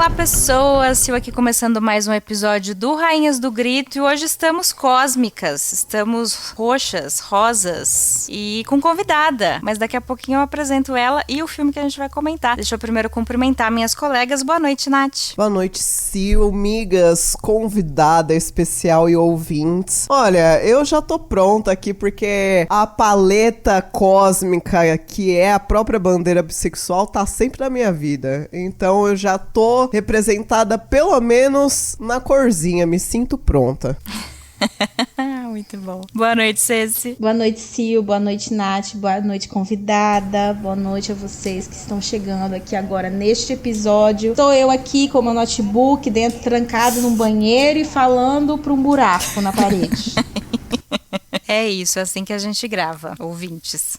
Olá pessoas, Sil aqui começando mais um episódio do Rainhas do Grito e hoje estamos cósmicas, estamos roxas, rosas e com convidada, mas daqui a pouquinho eu apresento ela e o filme que a gente vai comentar. Deixa eu primeiro cumprimentar minhas colegas. Boa noite, Nath. Boa noite, Sil, migas, convidada especial e ouvintes. Olha, eu já tô pronta aqui porque a paleta cósmica que é a própria bandeira bissexual tá sempre na minha vida, então eu já tô representada pelo menos na corzinha, me sinto pronta. Muito bom. Boa noite, Ceci. Boa noite, Sil. Boa noite, Nath. Boa noite, convidada. Boa noite a vocês que estão chegando aqui agora neste episódio. Estou eu aqui com o meu notebook dentro, trancado num banheiro e falando para um buraco na parede. É isso, é assim que a gente grava, ouvintes.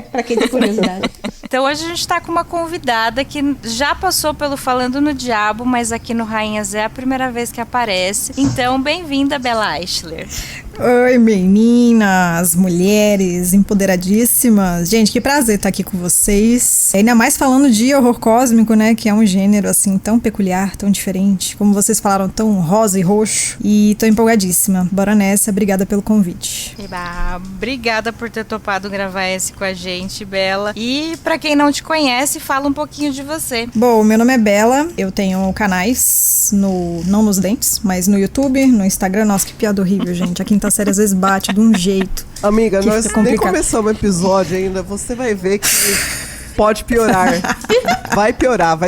Pra quem tem curiosidade. Então hoje a gente tá com uma convidada que já passou pelo Falando no Diabo, mas aqui no Rainhas é a primeira vez que aparece. Então, bem-vinda, Bela Eichler. Oi, meninas, mulheres empoderadíssimas. Gente, que prazer estar aqui com vocês. Ainda mais falando de horror cósmico, né? Que é um gênero, assim, tão peculiar, tão diferente. Como vocês falaram, tão rosa e roxo. E tô empolgadíssima. Bora nessa. Obrigada pelo convite. Eba, obrigada por ter topado gravar esse com a gente, Bela. E pra quem não te conhece, fala um pouquinho de você. Bom, meu nome é Bela. Eu tenho canais não nos dentes, mas no YouTube, no Instagram. Nossa, que piada horrível, gente. A quinta série às vezes bate de um jeito. Amiga, nós nem começamos o episódio ainda. Você vai ver que pode piorar. Vai piorar.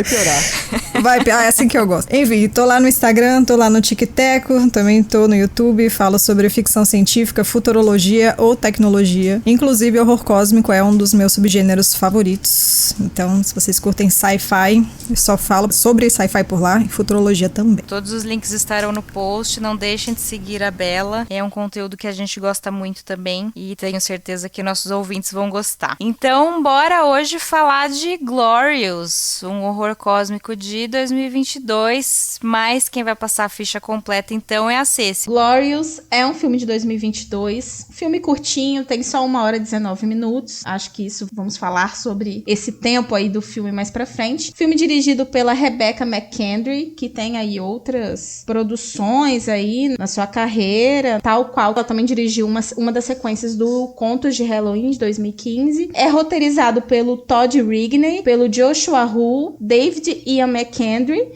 É assim que eu gosto. Enfim, tô lá no Instagram, tô lá no TikTok, também tô no YouTube, falo sobre ficção científica, futurologia ou tecnologia. Inclusive, horror cósmico é um dos meus subgêneros favoritos. Então, se vocês curtem sci-fi, eu só falo sobre sci-fi por lá e futurologia também. Todos os links estarão no post, não deixem de seguir a Bela. É um conteúdo que a gente gosta muito também e tenho certeza que nossos ouvintes vão gostar. Então, bora hoje falar de Glorious, um horror cósmico de 2022, mas quem vai passar a ficha completa então é a Ceci. Glorious é um filme de 2022, filme curtinho, tem só 1h e 19 minutos, acho que isso, vamos falar sobre esse tempo aí do filme mais pra frente. Filme dirigido pela Rebecca McKendry, que tem aí outras produções aí na sua carreira, tal qual ela também dirigiu uma das sequências do Contos de Halloween de 2015. É roteirizado pelo Todd Rigney, pelo Joshua Hu, David Ian McKendry,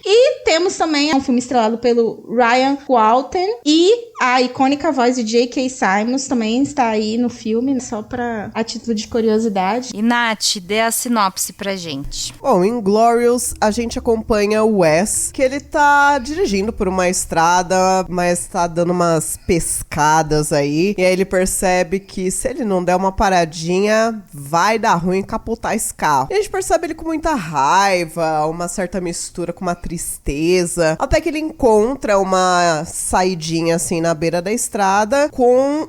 e temos também um filme estrelado pelo Ryan Walton, e a icônica voz de J.K. Simmons também está aí no filme, só a título de curiosidade. E Nath, dê a sinopse pra gente. Bom, em Glorious a gente acompanha o Wes, que ele tá dirigindo por uma estrada, mas tá dando umas pescadas aí, e aí ele percebe que se ele não der uma paradinha, vai dar ruim capotar esse carro. E a gente percebe ele com muita raiva, uma certa mistura com uma tristeza, até que ele encontra uma saidinha assim na beira da estrada com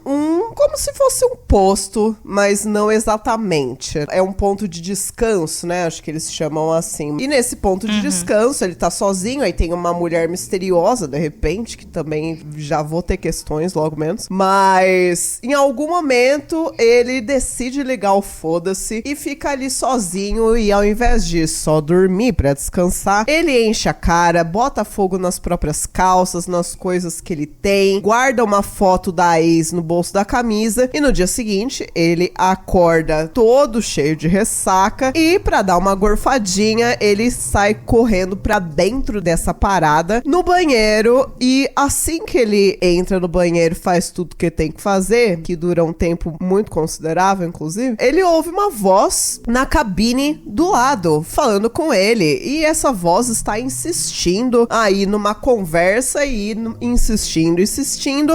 como se fosse um posto, mas não exatamente. É um ponto de descanso, né? Acho que eles chamam assim. E nesse ponto de descanso, ele tá sozinho, aí tem uma mulher misteriosa, de repente, que também já vou ter questões logo menos. Mas em algum momento ele decide ligar o foda-se e fica ali sozinho, e ao invés de só dormir pra descansar, ele enche a cara, bota fogo nas próprias calças, nas coisas que ele tem, guarda uma foto da ex no bolso da camisa, e no dia seguinte ele acorda todo cheio de ressaca, e pra dar uma gorfadinha ele sai correndo pra dentro dessa parada no banheiro, e assim que ele entra no banheiro, faz tudo que tem que fazer, que dura um tempo muito considerável inclusive, ele ouve uma voz na cabine do lado, falando com ele, e essa voz está insistindo aí numa conversa e insistindo,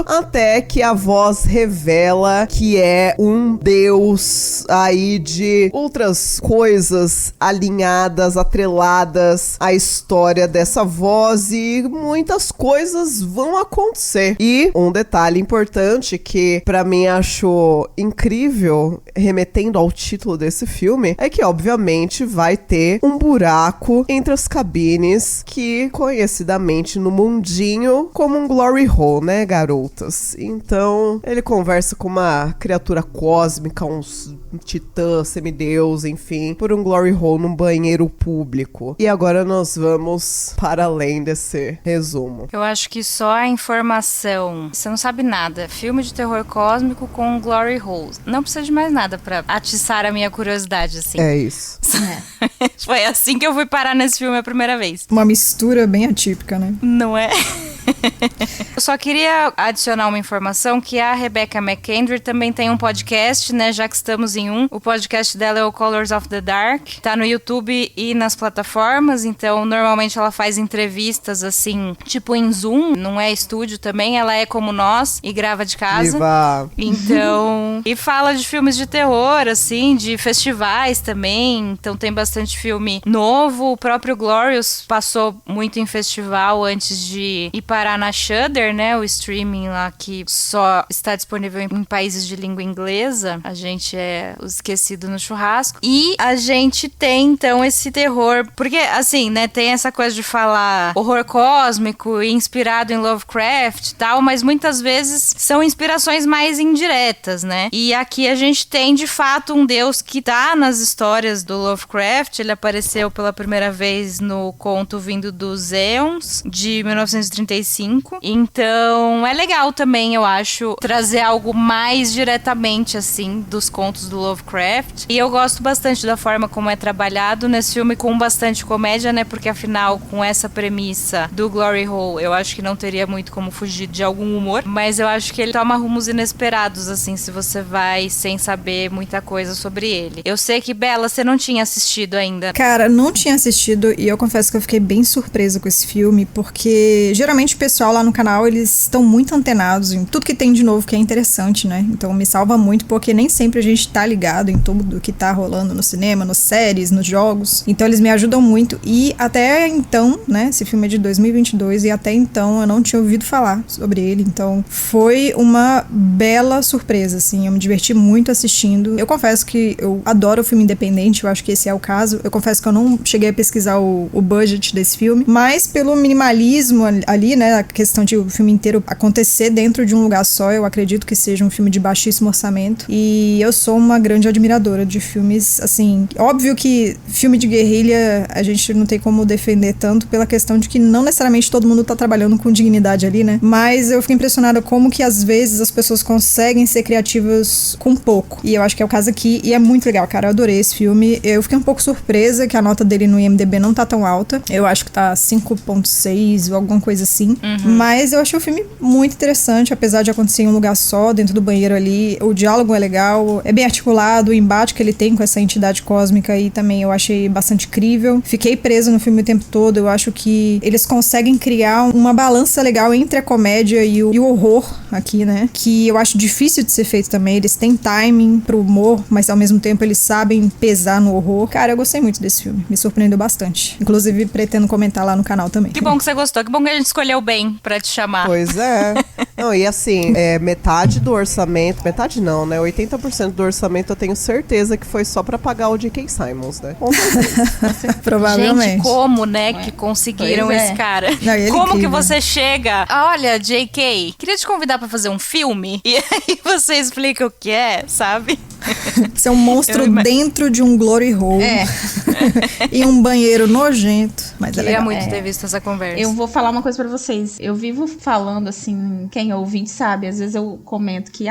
até que a voz revela que é um deus aí de outras coisas alinhadas, atreladas à história dessa voz, e muitas coisas vão acontecer. E um detalhe importante que pra mim acho incrível, remetendo ao título desse filme, é que obviamente vai ter um buraco entre as cabines, que conhecidamente no mundinho como um glory hole, né, garotas? Então ele conversa com uma criatura cósmica, uns titã, semideus, enfim, por um glory hole num banheiro público. E agora nós vamos para além desse resumo. Eu acho que só a informação, você não sabe nada, filme de terror cósmico com glory holes. Não precisa de mais nada pra atiçar a minha curiosidade, assim. É isso. Foi assim que eu fui parar nesse filme a primeira vez. Uma mistura bem atípica, né? Não é? Eu só queria adicionar uma informação que a Rebecca McKendry também tem um podcast, né, já que estamos em um. O podcast dela é o Colors of the Dark. Tá no YouTube e nas plataformas, então normalmente ela faz entrevistas assim, tipo em Zoom, não é estúdio também, ela é como nós e grava de casa. Viva! Então, e fala de filmes de terror, assim, de festivais também, então tem bastante filme novo. O próprio Glorious passou muito em festival antes de ir parar na Shudder, né, o streaming lá que só está disponível em países de língua inglesa. A gente é o esquecido no churrasco. E a gente tem, então, esse terror, porque, assim, né, tem essa coisa de falar horror cósmico e inspirado em Lovecraft e tal, mas muitas vezes são inspirações mais indiretas, né? E aqui a gente tem, de fato, um deus que tá nas histórias do Lovecraft. Ele apareceu pela primeira vez no conto vindo dos Éons, de 1935. Então, é legal também, eu acho, trazer algo mais diretamente, assim, dos contos do Lovecraft. E eu gosto bastante da forma como é trabalhado nesse filme, com bastante comédia, né? Porque, afinal, com essa premissa do Glory Hole, eu acho que não teria muito como fugir de algum humor. Mas eu acho que ele toma rumos inesperados, assim, se você vai sem saber muita coisa sobre ele. Eu sei que, Bela, você não tinha assistido ainda. Cara, não tinha assistido e eu confesso que eu fiquei bem surpresa com esse filme, porque geralmente o pessoal lá no canal, eles estão muito antenados em tudo que tem de novo, que é interessante, né? Então me salva muito, porque nem sempre a gente tá ligado em tudo que tá rolando no cinema, nas séries, nos jogos. Então eles me ajudam muito e até então, né, esse filme é de 2022 e até então eu não tinha ouvido falar sobre ele, então foi uma bela surpresa, assim, eu me diverti muito assistindo. Eu confesso que eu adoro filme independente, eu acho que esse é o caso. Eu confesso que eu não cheguei a pesquisar o budget desse filme, mas pelo minimalismo ali, né, a questão de o filme inteiro acontecer dentro de um lugar só, eu acredito que seja um filme de baixíssimo orçamento. E eu sou uma grande admiradora de filmes, assim, óbvio que filme de guerrilha a gente não tem como defender tanto pela questão de que não necessariamente todo mundo tá trabalhando com dignidade ali, né? Mas eu fico impressionada como que às vezes as pessoas conseguem ser criativas com pouco. E eu acho que é o caso aqui e é muito legal, cara. Eu adorei esse filme. Eu fiquei um pouco surpresa que a nota dele no IMDb não tá tão alta. Eu acho que tá 5.6 ou alguma coisa assim. Mas eu achei o filme muito interessante, apesar de acontecer em um lugar só, dentro do banheiro ali. O diálogo é legal, é bem articulado, o embate que ele tem com essa entidade cósmica aí também eu achei bastante incrível. Fiquei presa no filme o tempo todo. Eu acho que eles conseguem criar uma balança legal entre a comédia e o horror aqui, né? Que eu acho difícil de ser feito também. Eles têm timing pro humor, mas ao mesmo tempo eles sabem pesar no horror. Cara, eu gostei muito desse filme. Me surpreendeu bastante. Inclusive, pretendo comentar lá no canal também. Que bom que você gostou. Que bom que a gente escolheu bem pra te chamar. Pois é. Não, e assim, metade do orçamento, metade não, né? 80% do orçamento eu tenho certeza que foi só pra pagar o J.K. Simmons, né? Provavelmente. Gente, como, né, que conseguiram esse cara? Não, como que você chega? Olha, J.K., queria te convidar pra fazer um filme. E aí você explica o que é, sabe? Você é um monstro dentro de um glory hole. E um banheiro nojento. Mas queria muito ter visto essa conversa. Eu vou falar uma coisa pra vocês. Eu vivo falando assim, quem é ouvinte sabe, às vezes eu comento que,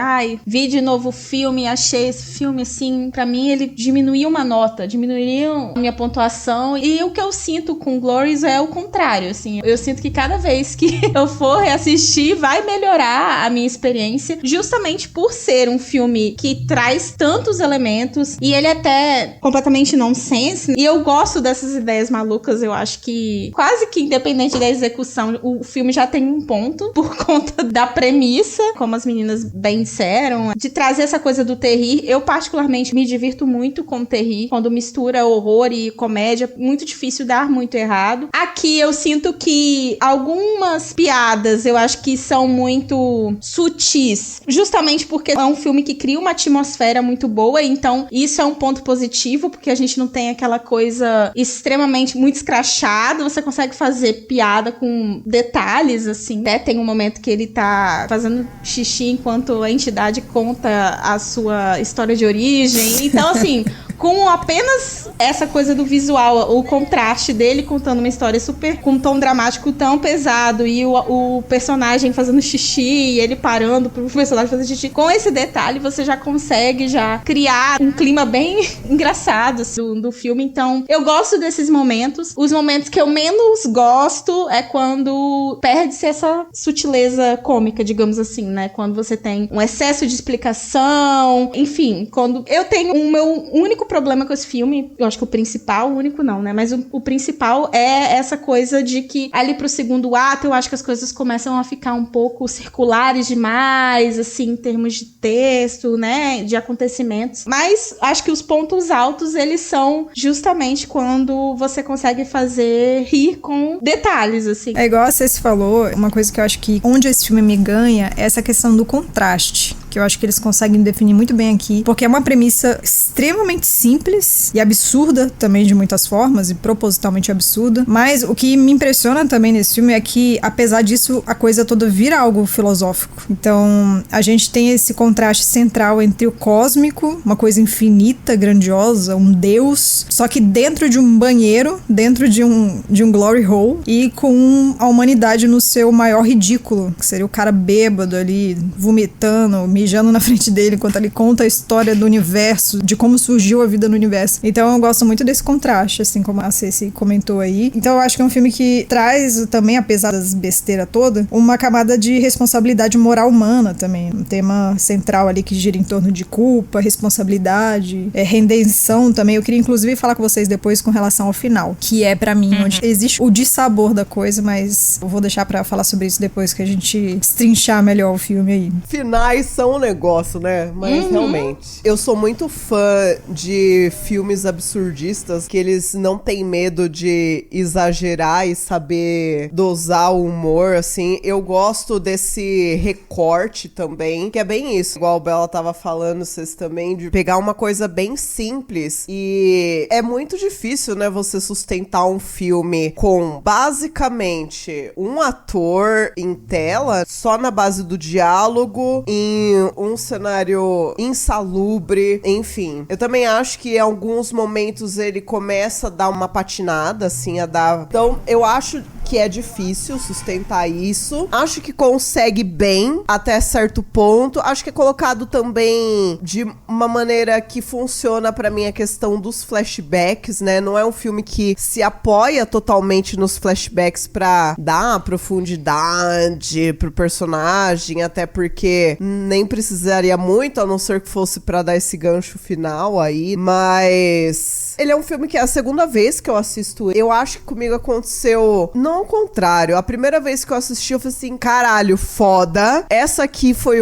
vi de novo o filme, achei esse filme assim, pra mim ele diminuiu uma nota, diminuiu a minha pontuação, e o que eu sinto com Glorious é o contrário, assim, eu sinto que cada vez que eu for reassistir, vai melhorar a minha experiência, justamente por ser um filme que traz tantos elementos, e ele é até completamente nonsense, e eu gosto dessas ideias malucas. Eu acho que quase que independente da execução, o filme já tem um ponto, por conta da premissa, como as meninas bem disseram, de trazer essa coisa do terrir. Eu particularmente me divirto muito com o terrir, quando mistura horror e comédia, muito difícil dar muito errado. Aqui eu sinto que algumas piadas eu acho que são muito sutis, justamente porque é um filme que cria uma atmosfera muito boa, então isso é um ponto positivo, porque a gente não tem aquela coisa extremamente muito escrachada, você consegue fazer piada com detalhes, assim. Até tem um momento que ele tá fazendo xixi enquanto a entidade conta a sua história de origem. Então, assim, com apenas essa coisa do visual, o contraste dele contando uma história super com um tom dramático tão pesado e o personagem fazendo xixi e ele parando pro personagem fazer xixi, com esse detalhe você já consegue já criar um clima bem engraçado assim, do filme. Então eu gosto desses momentos. Os momentos que eu menos gosto é quando perde-se essa sutileza cômica, digamos assim, né? Quando você tem um excesso de explicação, enfim, quando eu tenho o meu único problema com esse filme, eu acho que o principal, o único não, né? Mas o principal é essa coisa de que ali pro segundo ato eu acho que as coisas começam a ficar um pouco circulares demais, assim, em termos de texto, né? De acontecimentos. Mas acho que os pontos altos, eles são justamente quando você consegue fazer rir com detalhes, assim. É igual a Ceci falou, uma coisa que eu acho que onde esse filme me ganha é essa questão do contraste, que eu acho que eles conseguem definir muito bem aqui, porque é uma premissa extremamente simples e absurda também de muitas formas, e propositalmente absurda, mas o que me impressiona também nesse filme é que, apesar disso, a coisa toda vira algo filosófico. Então, a gente tem esse contraste central entre o cósmico, uma coisa infinita, grandiosa, um deus, só que dentro de um banheiro, dentro de um glory hole, e com a humanidade no seu maior ridículo, que seria o cara bêbado ali, vomitando, mijando na frente dele, enquanto ele conta a história do universo, de como surgiu a vida no universo. Então eu gosto muito desse contraste, assim como a Ceci comentou aí. Então eu acho que é um filme que traz também, apesar das besteiras todas, uma camada de responsabilidade moral humana também. Um tema central ali que gira em torno de culpa, responsabilidade, redenção também. Eu queria inclusive falar com vocês depois com relação ao final, que é pra mim onde existe o dissabor da coisa, mas eu vou deixar pra falar sobre isso depois que a gente destrinchar melhor o filme aí. Finais são um negócio, né? Mas realmente, eu sou muito fã de filmes absurdistas que eles não têm medo de exagerar e saber dosar o humor, assim. Eu gosto desse recorte também, que é bem isso, igual a Bela tava falando, vocês também, de pegar uma coisa bem simples e é muito difícil, né, você sustentar um filme com basicamente um ator em tela, só na base do diálogo, em um cenário insalubre, enfim. Eu também acho que em alguns momentos ele começa a dar uma patinada, assim, a dar... Então, eu acho que é difícil sustentar isso. Acho que consegue bem até certo ponto. Acho que é colocado também de uma maneira que funciona pra mim a questão dos flashbacks, né? Não é um filme que se apoia totalmente nos flashbacks pra dar profundidade pro personagem, até porque nem precisaria muito, a não ser que fosse pra dar esse gancho final aí, mas ele é um filme que é a segunda vez que eu assisto. Eu acho que comigo aconteceu não ao contrário. A primeira vez que eu assisti, eu falei assim, caralho, foda. Essa aqui foi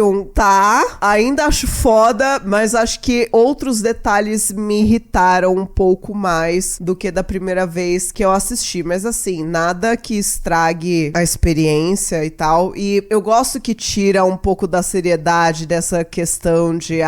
ainda acho foda, mas acho que outros detalhes me irritaram um pouco mais do que da primeira vez que eu assisti. Mas assim, nada que estrague a experiência e tal. E eu gosto que tira um pouco da seriedade dessa questão de,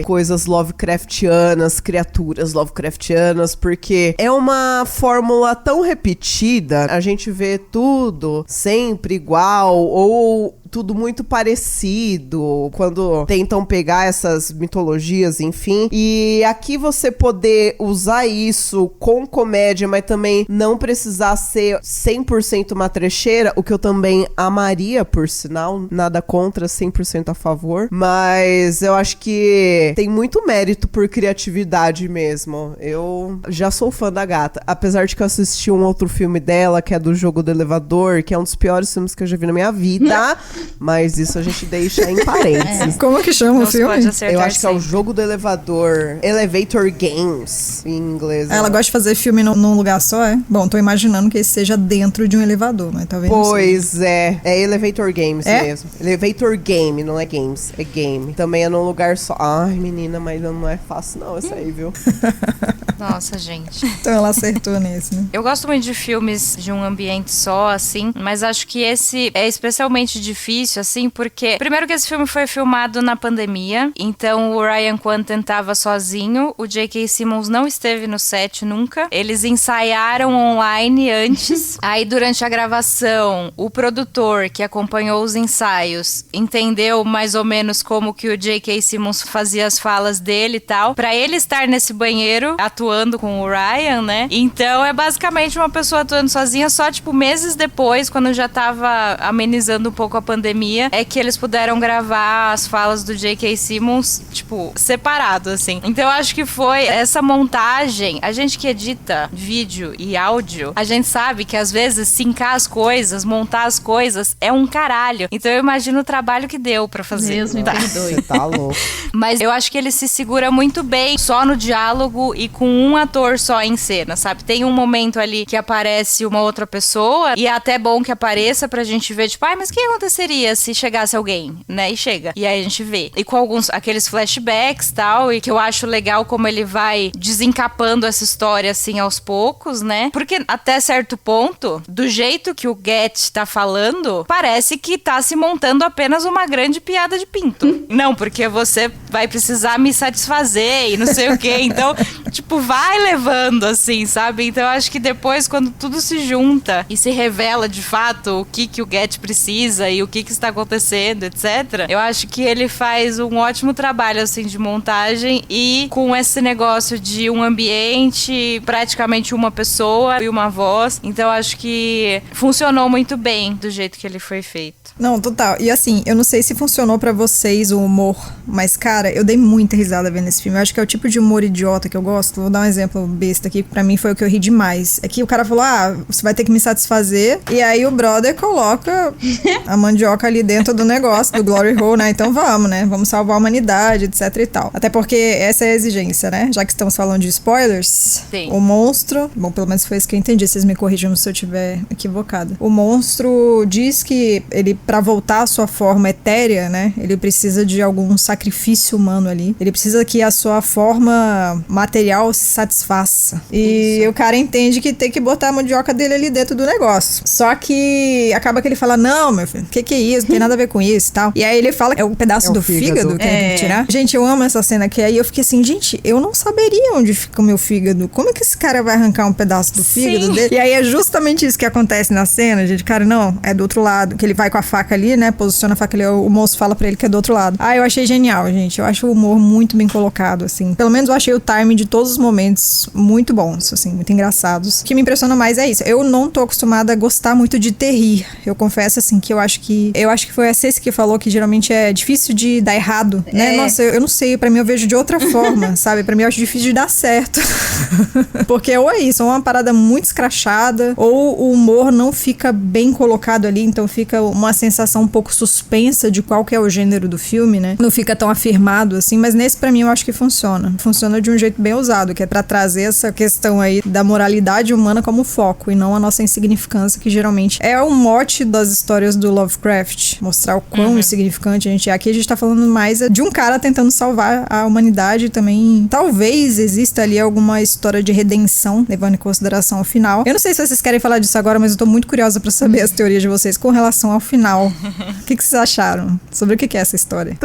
coisas Lovecraftianas, criaturas Lovecraftianas, porque é uma fórmula tão repetida, a gente vê tudo sempre igual, ou tudo muito parecido, quando tentam pegar essas mitologias, enfim. E aqui você poder usar isso com comédia, mas também não precisar ser 100% uma trecheira, o que eu também amaria, por sinal, nada contra, 100% a favor, mas eu acho que tem muito mérito por criatividade mesmo. Eu já sou fã da gata, apesar de que eu assisti um outro filme dela, que é do Jogo do Elevador, que é um dos piores filmes que eu já vi na minha vida. Mas isso a gente deixa em parênteses. Como que chama o filme? Eu acho que é o Jogo do Elevador. Elevator Games, em inglês. Ela gosta de fazer filme num lugar só, é? Bom, tô imaginando que esse seja dentro de um elevador, mas talvez não seja. Pois é. É Elevator Games mesmo. Elevator Game, não é games. É game. Também é num lugar só. Ai, menina, mas não é fácil não isso aí, viu? Nossa, gente. Então ela acertou nesse, né? Eu gosto muito de filmes de um ambiente só, assim, mas acho que esse é especialmente difícil difícil, assim, porque... Primeiro que esse filme foi filmado na pandemia, então o Ryan Quanten tava sozinho, o J.K. Simmons não esteve no set nunca. Eles ensaiaram online antes. Aí, durante a gravação, o produtor que acompanhou os ensaios entendeu mais ou menos como que o J.K. Simmons fazia as falas dele e tal, pra ele estar nesse banheiro atuando com o Ryan, né? Então, é basicamente uma pessoa atuando sozinha, só, tipo, meses depois, quando já tava amenizando um pouco a pandemia, é que eles puderam gravar as falas do J.K. Simmons, tipo, separado, assim. Então, eu acho que foi essa montagem. A gente que edita vídeo e áudio, a gente sabe que, às vezes, sincar as coisas, montar as coisas, é um caralho. Então, eu imagino o trabalho que deu pra fazer. Deus me perdoe. Você tá louco. Mas eu acho que ele se segura muito bem só no diálogo e com um ator só em cena, sabe? Tem um momento ali que aparece uma outra pessoa e é até bom que apareça pra gente ver, tipo, mas o que aconteceria se chegasse alguém, né? E chega. E aí a gente vê. E com aqueles flashbacks e tal, e que eu acho legal como ele vai desencapando essa história, assim, aos poucos, né? Porque até certo ponto, do jeito que o Get tá falando, parece que tá se montando apenas uma grande piada de pinto. Não, porque você vai precisar me satisfazer e não sei o quê. Então, tipo, vai levando, assim, sabe? Então eu acho que depois, quando tudo se junta e se revela de fato o que o Get precisa e o que está acontecendo, etc., eu acho que ele faz um ótimo trabalho, assim, de montagem e com esse negócio de um ambiente, praticamente uma pessoa e uma voz. Então eu acho que funcionou muito bem do jeito que ele foi feito. Não, total. E assim, eu não sei se funcionou pra vocês o humor, mas, cara, eu dei muita risada vendo esse filme. Eu acho que é o tipo de humor idiota que eu gosto. Vou dar um exemplo besta aqui, que pra mim foi o que eu ri demais. É que o cara falou, você vai ter que me satisfazer. E aí o brother coloca a mandioca ali dentro do negócio, do Glory Hole, né? Então vamos, né? Vamos salvar a humanidade, etc e tal. Até porque essa é a exigência, né? Já que estamos falando de spoilers, sim, o monstro... Bom, pelo menos foi isso que eu entendi. Vocês me corrijam se eu estiver equivocada. O monstro diz que ele, pra voltar à sua forma etérea, né? Ele precisa de algum sacrifício humano ali. Ele precisa que a sua forma material se satisfaça. E o cara entende que tem que botar a mandioca dele ali dentro do negócio. Só que acaba que ele fala, não, meu filho, que é isso? Não tem nada a ver com isso e tal. E aí ele fala que é um pedaço do fígado que tem que tirar. Gente, eu amo essa cena que aí eu fiquei assim, gente, eu não saberia onde fica o meu fígado. Como é que esse cara vai arrancar um pedaço do fígado dele? E aí é justamente isso que acontece na cena, gente. Cara, não, é do outro lado. Que ele vai com a faca ali, né? Posiciona a faca ali, o moço fala pra ele que é do outro lado. Eu achei genial, gente. Eu acho o humor muito bem colocado, assim. Pelo menos eu achei o timing de todos os momentos muito bons, assim, muito engraçados. O que me impressiona mais é isso. Eu não tô acostumada a gostar muito de terrir. Eu confesso, assim, que eu acho que foi a Ceci que falou que geralmente é difícil de dar errado, né? Nossa, eu não sei. Pra mim eu vejo de outra forma, sabe? Pra mim eu acho difícil de dar certo. Porque ou é isso, ou é uma parada muito escrachada, ou o humor não fica bem colocado ali, então fica uma sensação um pouco suspensa de qual que é o gênero do filme, né? Não fica tão afirmado assim, mas nesse pra mim eu acho que funciona. Funciona de um jeito bem ousado, que é pra trazer essa questão aí da moralidade humana como foco, e não a nossa insignificância, que geralmente é o mote das histórias do Lovecraft. Mostrar o quão insignificante a gente é. Aqui a gente tá falando mais de um cara tentando salvar a humanidade também. Talvez exista ali alguma história de redenção, levando em consideração o final. Eu não sei se vocês querem falar disso agora, mas eu tô muito curiosa pra saber as teorias de vocês com relação ao final. O que vocês acharam? Sobre o que é essa história?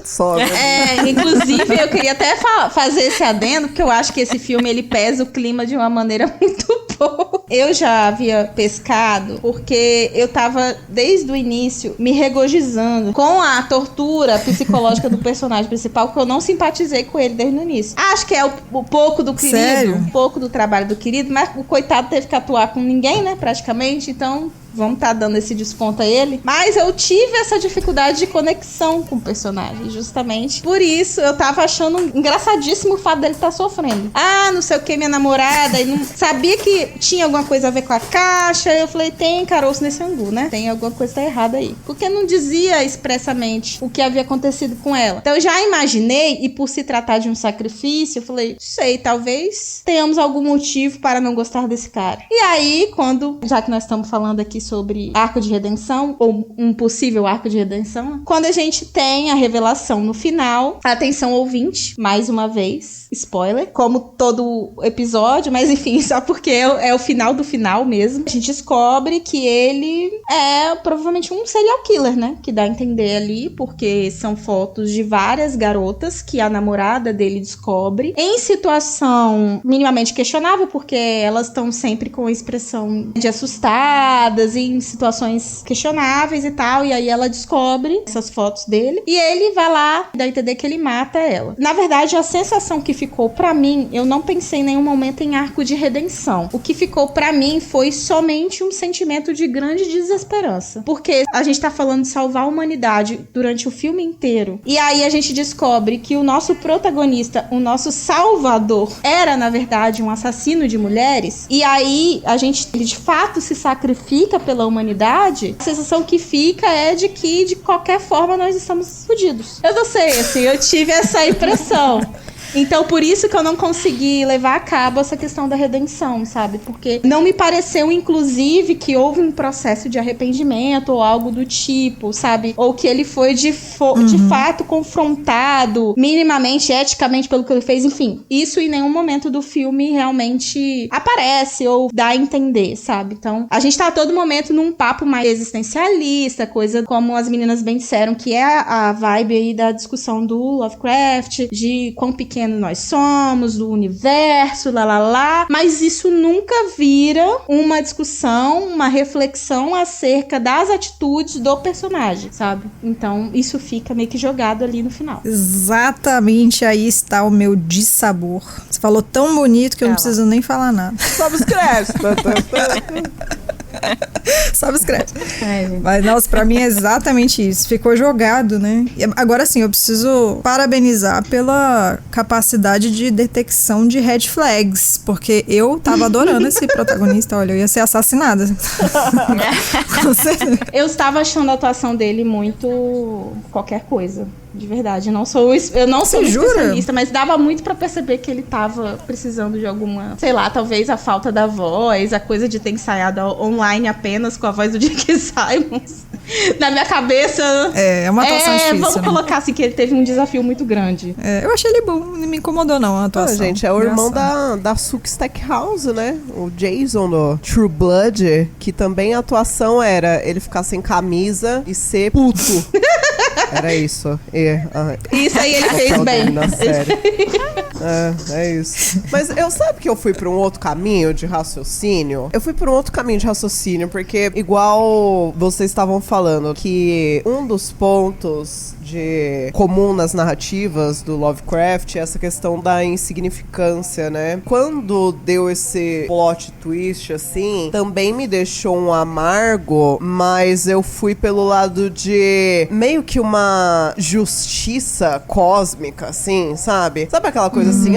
Só, né? Inclusive eu queria até fazer esse adendo, porque eu acho que esse filme ele pesa o clima de uma maneira muito boa. Eu já havia pescado, porque eu tava desde o início me regozijando com a tortura psicológica do personagem principal, que eu não simpatizei com ele desde o início. Acho que é o pouco do querido, Sério? um pouco do trabalho do querido, mas o coitado teve que atuar com ninguém, né, praticamente, então vamos tá dando esse desconto a ele. Mas eu tive essa dificuldade de conexão com o personagem, justamente. Por isso, eu tava achando engraçadíssimo o fato dele estar sofrendo. Não sei o que, minha namorada, e não sabia que tinha alguma coisa a ver com a caixa. Eu falei, tem caroço nesse angu, né? Tem alguma coisa que tá errada aí. Porque não dizia expressamente o que havia acontecido com ela. Então eu já imaginei, e por se tratar de um sacrifício, eu falei, sei, talvez tenhamos algum motivo para não gostar desse cara. E aí, já que nós estamos falando aqui sobre arco de redenção, ou um possível arco de redenção, quando a gente tem a revelação no final. Atenção, ouvinte, mais uma vez, spoiler, como todo episódio, mas enfim, só porque é o final do final mesmo. A gente descobre que ele é provavelmente um serial killer, né? Que dá a entender ali, porque são fotos de várias garotas que a namorada dele descobre em situação minimamente questionável, porque elas estão sempre com expressão de assustadas, em situações questionáveis e tal, e aí ela descobre essas fotos dele, e ele vai lá, dá a entender que ele mata ela. Na verdade, a sensação que ficou pra mim, eu não pensei em nenhum momento em arco de redenção. O que ficou pra mim foi somente um sentimento de grande desesperança, porque a gente tá falando de salvar a humanidade durante o filme inteiro, e aí a gente descobre que o nosso protagonista, o nosso salvador, era na verdade um assassino de mulheres, e aí ele de fato se sacrifica pela humanidade. A sensação que fica é de que de qualquer forma nós estamos fodidos. Eu não sei, assim, eu tive essa impressão. Então, por isso que eu não consegui levar a cabo essa questão da redenção, sabe? Porque não me pareceu, inclusive, que houve um processo de arrependimento ou algo do tipo, sabe? Ou que ele foi de fato confrontado minimamente, eticamente, pelo que ele fez. Enfim, isso em nenhum momento do filme realmente aparece ou dá a entender, sabe? Então, a gente tá a todo momento num papo mais existencialista, coisa como as meninas bem disseram, que é a vibe aí da discussão do Lovecraft, de quão pequeno nós somos, do universo, mas isso nunca vira uma discussão, uma reflexão acerca das atitudes do personagem, sabe? Então, isso fica meio que jogado ali no final. Exatamente, aí está o meu dissabor. Você falou tão bonito que eu não preciso nem falar nada. Subscreve! Subscreve. Mas, nossa, pra mim é exatamente isso. Ficou jogado, né? E agora sim, eu preciso parabenizar pela capacidade de detecção de red flags, porque eu tava adorando esse protagonista. Olha, eu ia ser assassinada. Eu estava achando a atuação dele muito qualquer coisa. De verdade, eu não sou especialista, mas dava muito pra perceber que ele tava precisando de alguma, sei lá, talvez a falta da voz, a coisa de ter ensaiado online apenas com a voz do Jake Simmons. Na minha cabeça... É uma atuação difícil, vamos colocar assim que ele teve um desafio muito grande. Eu achei ele bom, não me incomodou não a atuação. Gente, é o irmão da Sookie Stackhouse, né? O Jason do True Blood, que também a atuação era ele ficar sem camisa e ser puto. Era isso. Isso aí ele fez bem. Na série. É isso. Mas sabe que eu fui pra um outro caminho de raciocínio? Eu fui pra um outro caminho de raciocínio, porque igual vocês estavam falando, que um dos pontos comum nas narrativas do Lovecraft é essa questão da insignificância, né? Quando deu esse plot twist, assim, também me deixou um amargo, mas eu fui pelo lado de meio que uma justiça cósmica, assim, sabe? Sabe aquela coisa assim,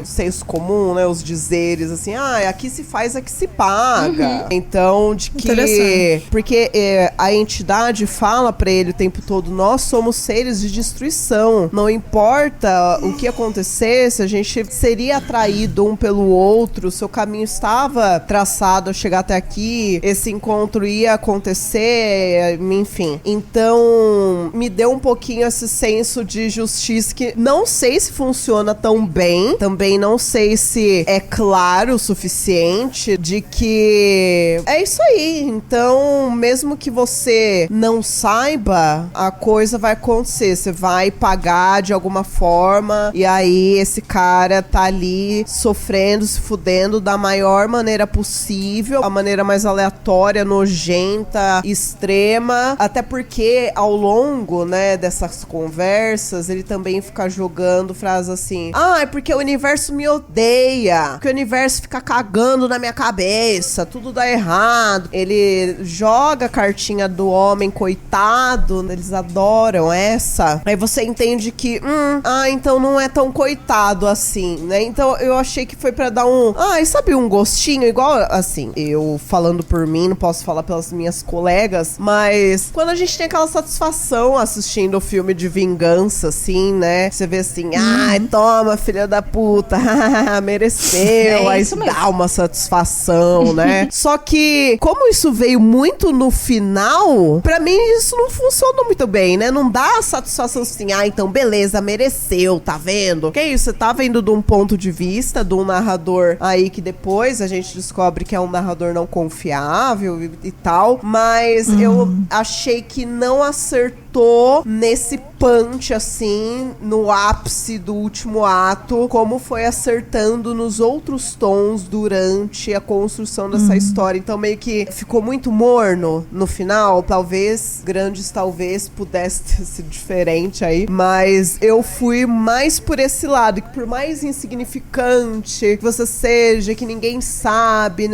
senso comum, né? Os dizeres, assim, aqui se faz, aqui se paga. Então, de que... Porque a entidade fala pra ele o tempo todo, nós somos seres de destruição. Não importa o que acontecesse, a gente seria atraído um pelo outro, seu caminho estava traçado a chegar até aqui, esse encontro ia acontecer, enfim. Então, me deu um pouquinho esse senso de justiça que não sei se funciona tão bem, também não sei se é claro o suficiente de que é isso aí. Então, mesmo que você não saiba, a coisa vai acontecer. Você vai pagar de alguma forma e aí esse cara tá ali sofrendo, se fudendo da maior maneira possível, a maneira mais aleatória, nojenta, extrema, até porque ao longo, né, dessas conversas, ele também fica jogando frases assim, é porque o universo me odeia, porque o universo fica cagando na minha cabeça, tudo dá errado. Ele joga a cartinha do homem coitado, eles adoram essa, essa, aí você entende que, então não é tão coitado assim, né? Então eu achei que foi pra dar sabe, um gostinho, igual, assim, eu falando por mim, não posso falar pelas minhas colegas, mas quando a gente tem aquela satisfação assistindo o filme de vingança, assim, né? Você vê assim, ai, toma, filha da puta, mereceu, aí dá uma satisfação, né? Só que, como isso veio muito no final, pra mim isso não funcionou muito bem, né? Não dá a satisfação assim, então beleza, mereceu, tá vendo? Que isso, você tá vendo de um ponto de vista de um narrador aí que depois a gente descobre que é um narrador não confiável e tal, mas eu achei que não acertou nesse punch, assim, no ápice do último ato, como foi acertando nos outros tons durante a construção dessa história. Então meio que ficou muito morno no final. Talvez pudesse ter sido diferente aí, mas eu fui mais por esse lado, que por mais insignificante que você seja, que ninguém sabe,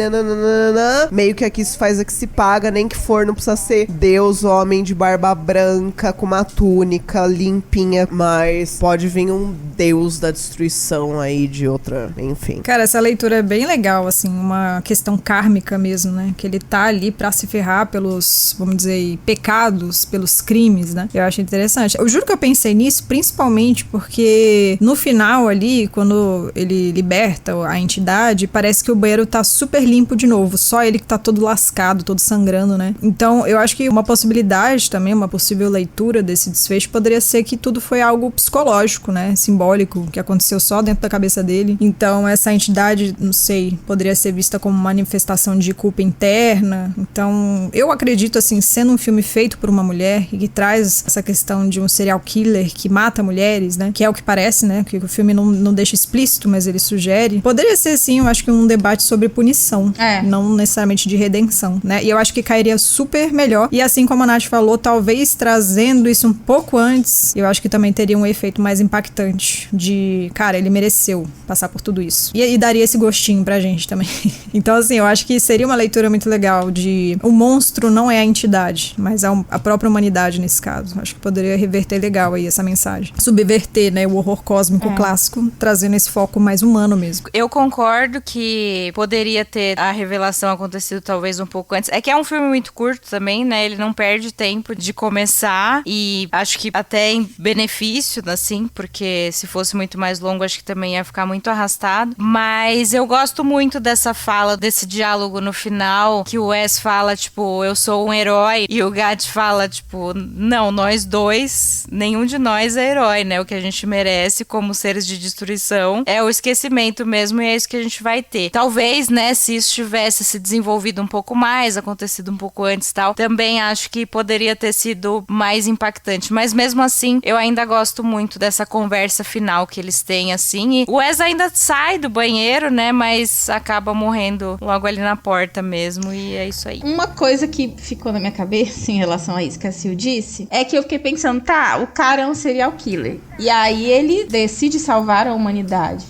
meio que aqui isso faz a que se paga, nem que for, não precisa ser Deus, homem de barba branca, com uma túnica limpinha, mas pode vir um deus da destruição aí de outra, enfim. Cara, essa leitura é bem legal, assim, uma questão kármica mesmo, né? Que ele tá ali pra se ferrar pelos, vamos dizer, pecados, pelos crimes, né? Eu acho interessante. Eu juro que eu pensei nisso, principalmente porque no final ali, quando ele liberta a entidade, parece que o banheiro tá super limpo de novo, só ele que tá todo lascado, todo sangrando, né? Então, eu acho que uma possibilidade também, uma possível leitura desse desfecho poderia ser que tudo foi algo psicológico, né? Simbólico, que aconteceu só dentro da cabeça dele. Então, essa entidade, não sei, poderia ser vista como manifestação de culpa interna. Então, eu acredito, assim, sendo um filme feito por uma mulher e que traz essa questão de um serial killer que mata mulheres, né? Que é o que parece, né? Que o filme não deixa explícito, mas ele sugere. Poderia ser, sim, eu acho que um debate sobre punição. Não necessariamente de redenção, né? E eu acho que cairia super melhor. E assim como a Nath falou, talvez trazendo isso um pouco antes, eu acho que também teria um efeito mais impactante de, cara, ele mereceu passar por tudo isso. E daria esse gostinho pra gente também. Então, assim, eu acho que seria uma leitura muito legal de o monstro não é a entidade, mas a própria humanidade nesse caso. Acho que poderia reverter legal aí essa mensagem. Subverter, né, o horror cósmico clássico, trazendo esse foco mais humano mesmo. Eu concordo que poderia ter a revelação acontecido talvez um pouco antes. É que é um filme muito curto também, né? Ele não perde tempo de começar e acho que até em benefício, assim, porque se fosse muito mais longo, acho que também ia ficar muito arrastado. Mas eu gosto muito dessa fala, desse diálogo no final, que o Wes fala, tipo, eu sou um herói, e o Gat fala, tipo, não, nós dois, nenhum de nós é herói, né? O que a gente merece como seres de destruição é o esquecimento mesmo, e é isso que a gente vai ter. Talvez, né, se isso tivesse se desenvolvido um pouco mais, acontecido um pouco antes e tal, também acho que poderia ter sido mais impactante. Mas mesmo assim, eu ainda gosto muito dessa conversa final que eles têm, assim. E o Wes ainda sai do banheiro, né, mas acaba morrendo logo ali na porta mesmo, e é isso aí. Uma coisa que ficou na minha cabeça em relação a isso que a Sil disse, é que eu fiquei pensando, o cara é um serial killer. E aí ele decide salvar a humanidade.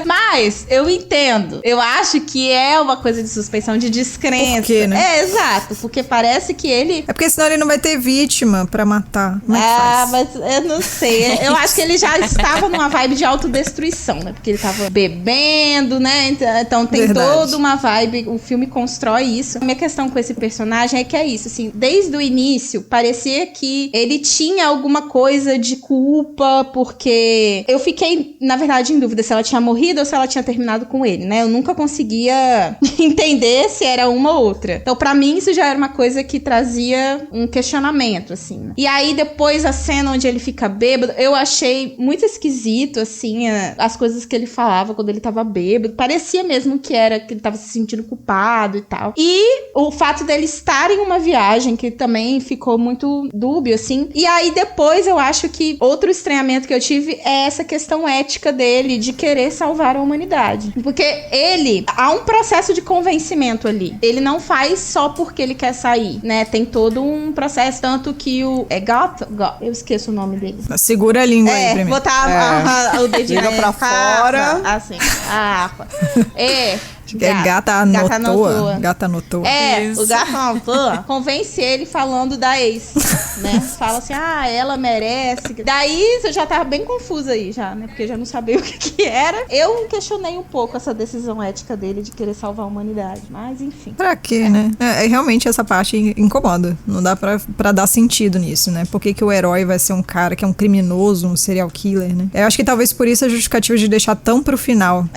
Mas, eu entendo. Eu acho que é uma coisa de suspeição, de descrença. Por quê, né? Exato. Porque parece que ele... É porque senão ele não vai ter vítima pra matar. Como é que faz? Mas eu não sei. Eu acho que ele já estava numa vibe de autodestruição, né? Porque ele tava bebendo, né? Então tem toda uma vibe. O filme constrói isso. A minha questão com esse personagem é que é isso, assim. Desde o início, parecia que ele tinha alguma coisa de culpa, porque eu fiquei, na verdade, em dúvida se ela tinha morrido ou se ela tinha terminado com ele, né? Eu nunca conseguia entender se era uma ou outra. Então, pra mim, isso já era uma coisa que trazia um questionamento, assim, né? E aí, depois, a cena onde ele fica bêbado, eu achei muito esquisito, assim, as coisas que ele falava quando ele tava bêbado. Parecia mesmo que ele tava se sentindo culpado e tal. E o fato dele estar em uma viagem, que também ficou muito dúbio, assim. E aí, depois, eu acho que outro estranhamento que eu tive é essa questão ética dele, de querer salvar a humanidade. Porque há um processo de convencimento ali. Ele não faz só porque ele quer sair, né? Tem todo um processo, tanto que eu esqueço o nome dele. Segura a língua aí primeiro. Botar o dedinho pra fora. Assim. Gata anotou. Gata anotou. Isso. O gato anotou. Convence ele falando da ex, né? Fala assim, ela merece. Daí você já tava bem confusa aí já, né? Porque já não sabia o que era. Eu questionei um pouco essa decisão ética dele de querer salvar a humanidade. Mas, enfim. Pra quê, né? Realmente essa parte incomoda. Não dá pra dar sentido nisso, né? Por que o herói vai ser um cara que é um criminoso, um serial killer, né? Eu acho que talvez por isso a justificativa de deixar tão pro final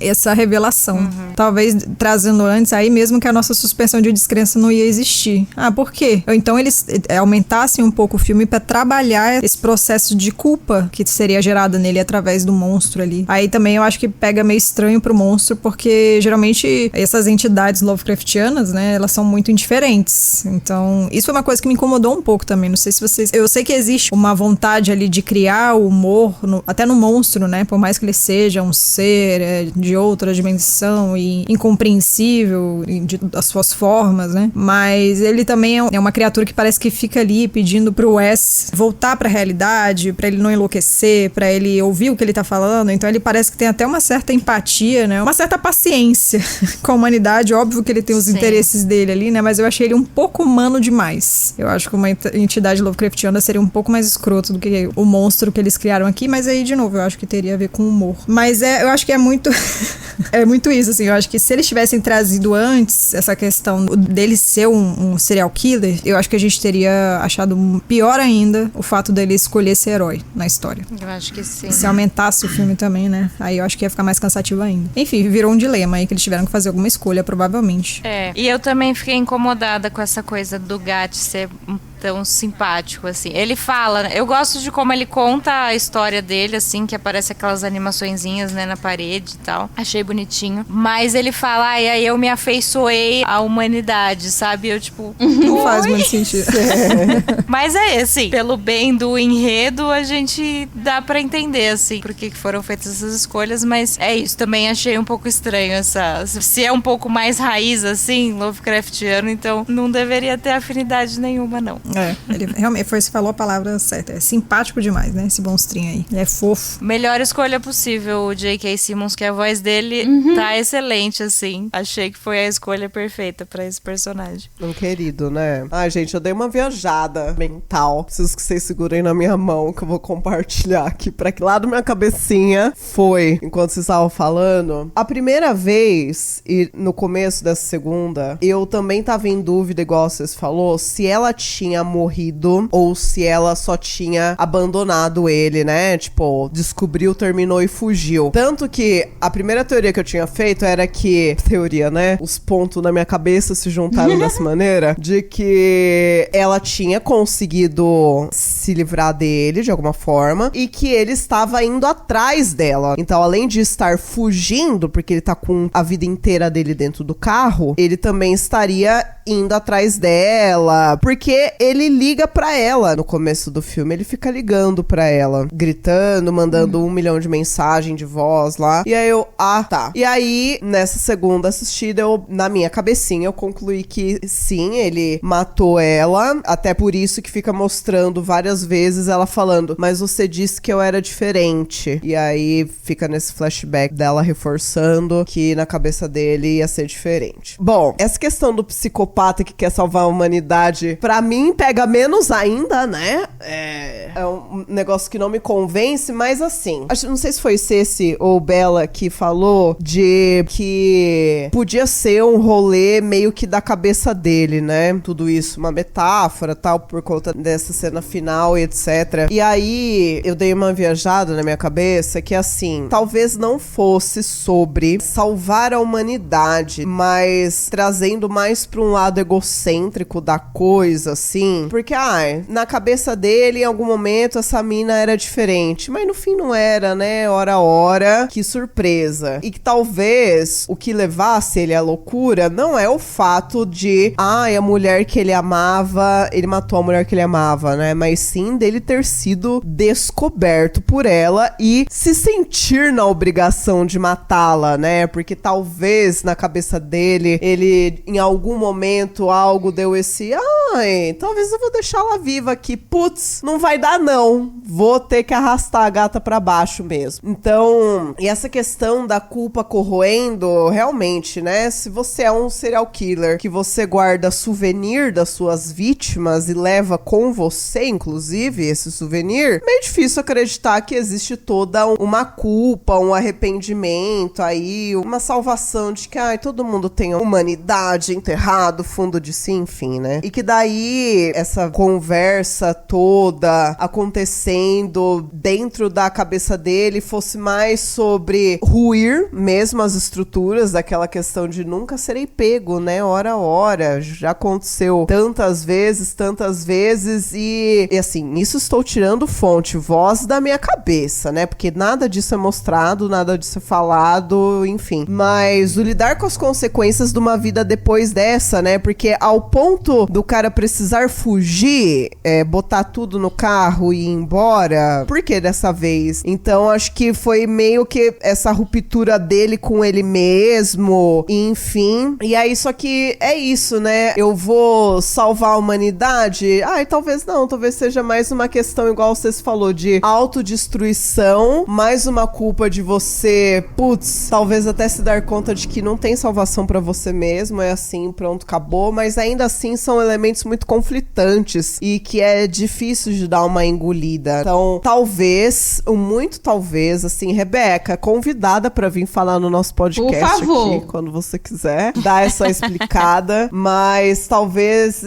essa revelação. Talvez trazendo antes, aí mesmo que a nossa suspensão de descrença não ia existir. Por quê? Ou então eles aumentassem um pouco o filme pra trabalhar esse processo de culpa que seria gerado nele através do monstro ali. Aí também eu acho que pega meio estranho pro monstro, porque geralmente essas entidades Lovecraftianas, né, elas são muito indiferentes. Então, isso é uma coisa que me incomodou um pouco também. Não sei se vocês... Eu sei que existe uma vontade ali de criar o humor, até no monstro, né? Por mais que ele seja um ser de outra dimensão e incompreensível das suas formas, né? Mas ele também é uma criatura que parece que fica ali pedindo pro Wes voltar pra realidade, pra ele não enlouquecer, pra ele ouvir o que ele tá falando. Então ele parece que tem até uma certa empatia, né? Uma certa paciência com a humanidade. Óbvio que ele tem os interesses dele ali, né? Mas eu achei ele um pouco humano demais. Eu acho que uma entidade Lovecraftiana seria um pouco mais escroto do que o monstro que eles criaram aqui, mas aí, de novo, eu acho que teria a ver com humor. Mas eu acho que é muito é muito isso, assim, eu acho que se eles tivessem trazido antes essa questão dele ser um serial killer, eu acho que a gente teria achado pior ainda o fato dele escolher ser herói na história. Eu acho que sim. Se aumentasse o filme também, né? Aí eu acho que ia ficar mais cansativo ainda. Enfim, virou um dilema aí que eles tiveram que fazer alguma escolha, provavelmente. E eu também fiquei incomodada com essa coisa do Gat ser tão simpático, assim. Ele fala, eu gosto de como ele conta a história dele, assim, que aparece aquelas animaçõezinhas, né, na parede e tal. Achei bonitinho. Mas ele fala, e aí eu me afeiçoei à humanidade, sabe? Eu, tipo... Não faz muito sentido. Mas assim, pelo bem do enredo, a gente dá pra entender, assim, por que foram feitas essas escolhas, mas é isso. Também achei um pouco estranho essa... Se é um pouco mais raiz, assim, Lovecraftiano, então não deveria ter afinidade nenhuma, não. Ele realmente você falou a palavra certa. É simpático demais, né? Esse monstrinho aí. Ele é fofo. Melhor escolha possível, o J.K. Simmons, que a voz dele tá excelente, assim. Achei que foi a escolha perfeita pra esse personagem. Um querido, né? Ai, gente, eu dei uma viajada mental. Preciso que vocês segurem na minha mão, que eu vou compartilhar aqui pra que lado minha cabecinha foi, enquanto vocês estavam falando. A primeira vez, e no começo dessa segunda, eu também tava em dúvida, igual vocês falou, se ela tinha morrido ou se ela só tinha abandonado ele, né? Tipo, descobriu, terminou e fugiu. Tanto que a primeira teoria que eu tinha feito era que... Teoria, né? Os pontos na minha cabeça se juntaram dessa maneira. De que ela tinha conseguido se livrar dele de alguma forma e que ele estava indo atrás dela. Então, além de estar fugindo, porque ele tá com a vida inteira dele dentro do carro, ele também estaria indo atrás dela. Porque ele liga pra ela no começo do filme. Ele fica ligando pra ela, gritando, mandando 1 milhão de mensagens de voz lá. E aí eu, tá. E aí, nessa segunda assistida, na minha cabecinha, eu concluí que sim, ele matou ela. Até por isso que fica mostrando várias vezes ela falando, mas você disse que eu era diferente. E aí fica nesse flashback dela reforçando que na cabeça dele ia ser diferente. Bom, essa questão do psicopata que quer salvar a humanidade, pra mim, pega menos ainda, né? É um negócio que não me convence, mas assim, não sei se foi Ceci ou Bela que falou de que podia ser um rolê meio que da cabeça dele, né? Tudo isso, uma metáfora, tal, por conta dessa cena final e etc. E aí, eu dei uma viajada na minha cabeça que, assim, talvez não fosse sobre salvar a humanidade, mas trazendo mais pra um lado egocêntrico da coisa, assim. Porque, na cabeça dele, em algum momento, essa mina era diferente. Mas no fim não era, né? Ora, ora. Que surpresa. E que talvez o que levasse ele à loucura não é o fato de, a mulher que ele amava, ele matou a mulher que ele amava, né? Mas sim dele ter sido descoberto por ela e se sentir na obrigação de matá-la, né? Porque talvez na cabeça dele, ele, em algum momento, algo deu esse, ai, talvez eu vou deixar ela viva aqui. Putz, não vai dar não. Vou ter que arrastar a gata pra baixo mesmo. Então, e essa questão da culpa corroendo, realmente, né? Se você é um serial killer que você guarda souvenir das suas vítimas e leva com você, inclusive, esse souvenir, meio difícil acreditar que existe toda uma culpa, um arrependimento aí, uma salvação de que, ai, todo mundo tem a humanidade enterrado, fundo de si, enfim, né? E que daí, essa conversa toda acontecendo dentro da cabeça dele fosse mais sobre ruir mesmo as estruturas daquela questão de nunca serei pego, né? Hora a hora. Já aconteceu tantas vezes e assim, isso estou tirando fonte, voz da minha cabeça, né? Porque nada disso é mostrado, nada disso é falado, enfim. Mas o lidar com as consequências de uma vida depois dessa, né? Porque ao ponto do cara precisar fugir, botar tudo no carro e ir embora, por que dessa vez? Então, acho que foi meio que essa ruptura dele com ele mesmo, enfim. E aí, só que é isso, né? Eu vou salvar a humanidade? Ai, talvez não. Talvez seja mais uma questão, igual vocês falou, de autodestruição, mais uma culpa de você, putz, talvez até se dar conta de que não tem salvação pra você mesmo, é assim, pronto, acabou. Mas ainda assim, são elementos muito conflitantes e que é difícil de dar uma engolida. Então, muito talvez, assim, Rebeca, convidada pra vir falar no nosso podcast aqui, quando você quiser, dar essa explicada, mas talvez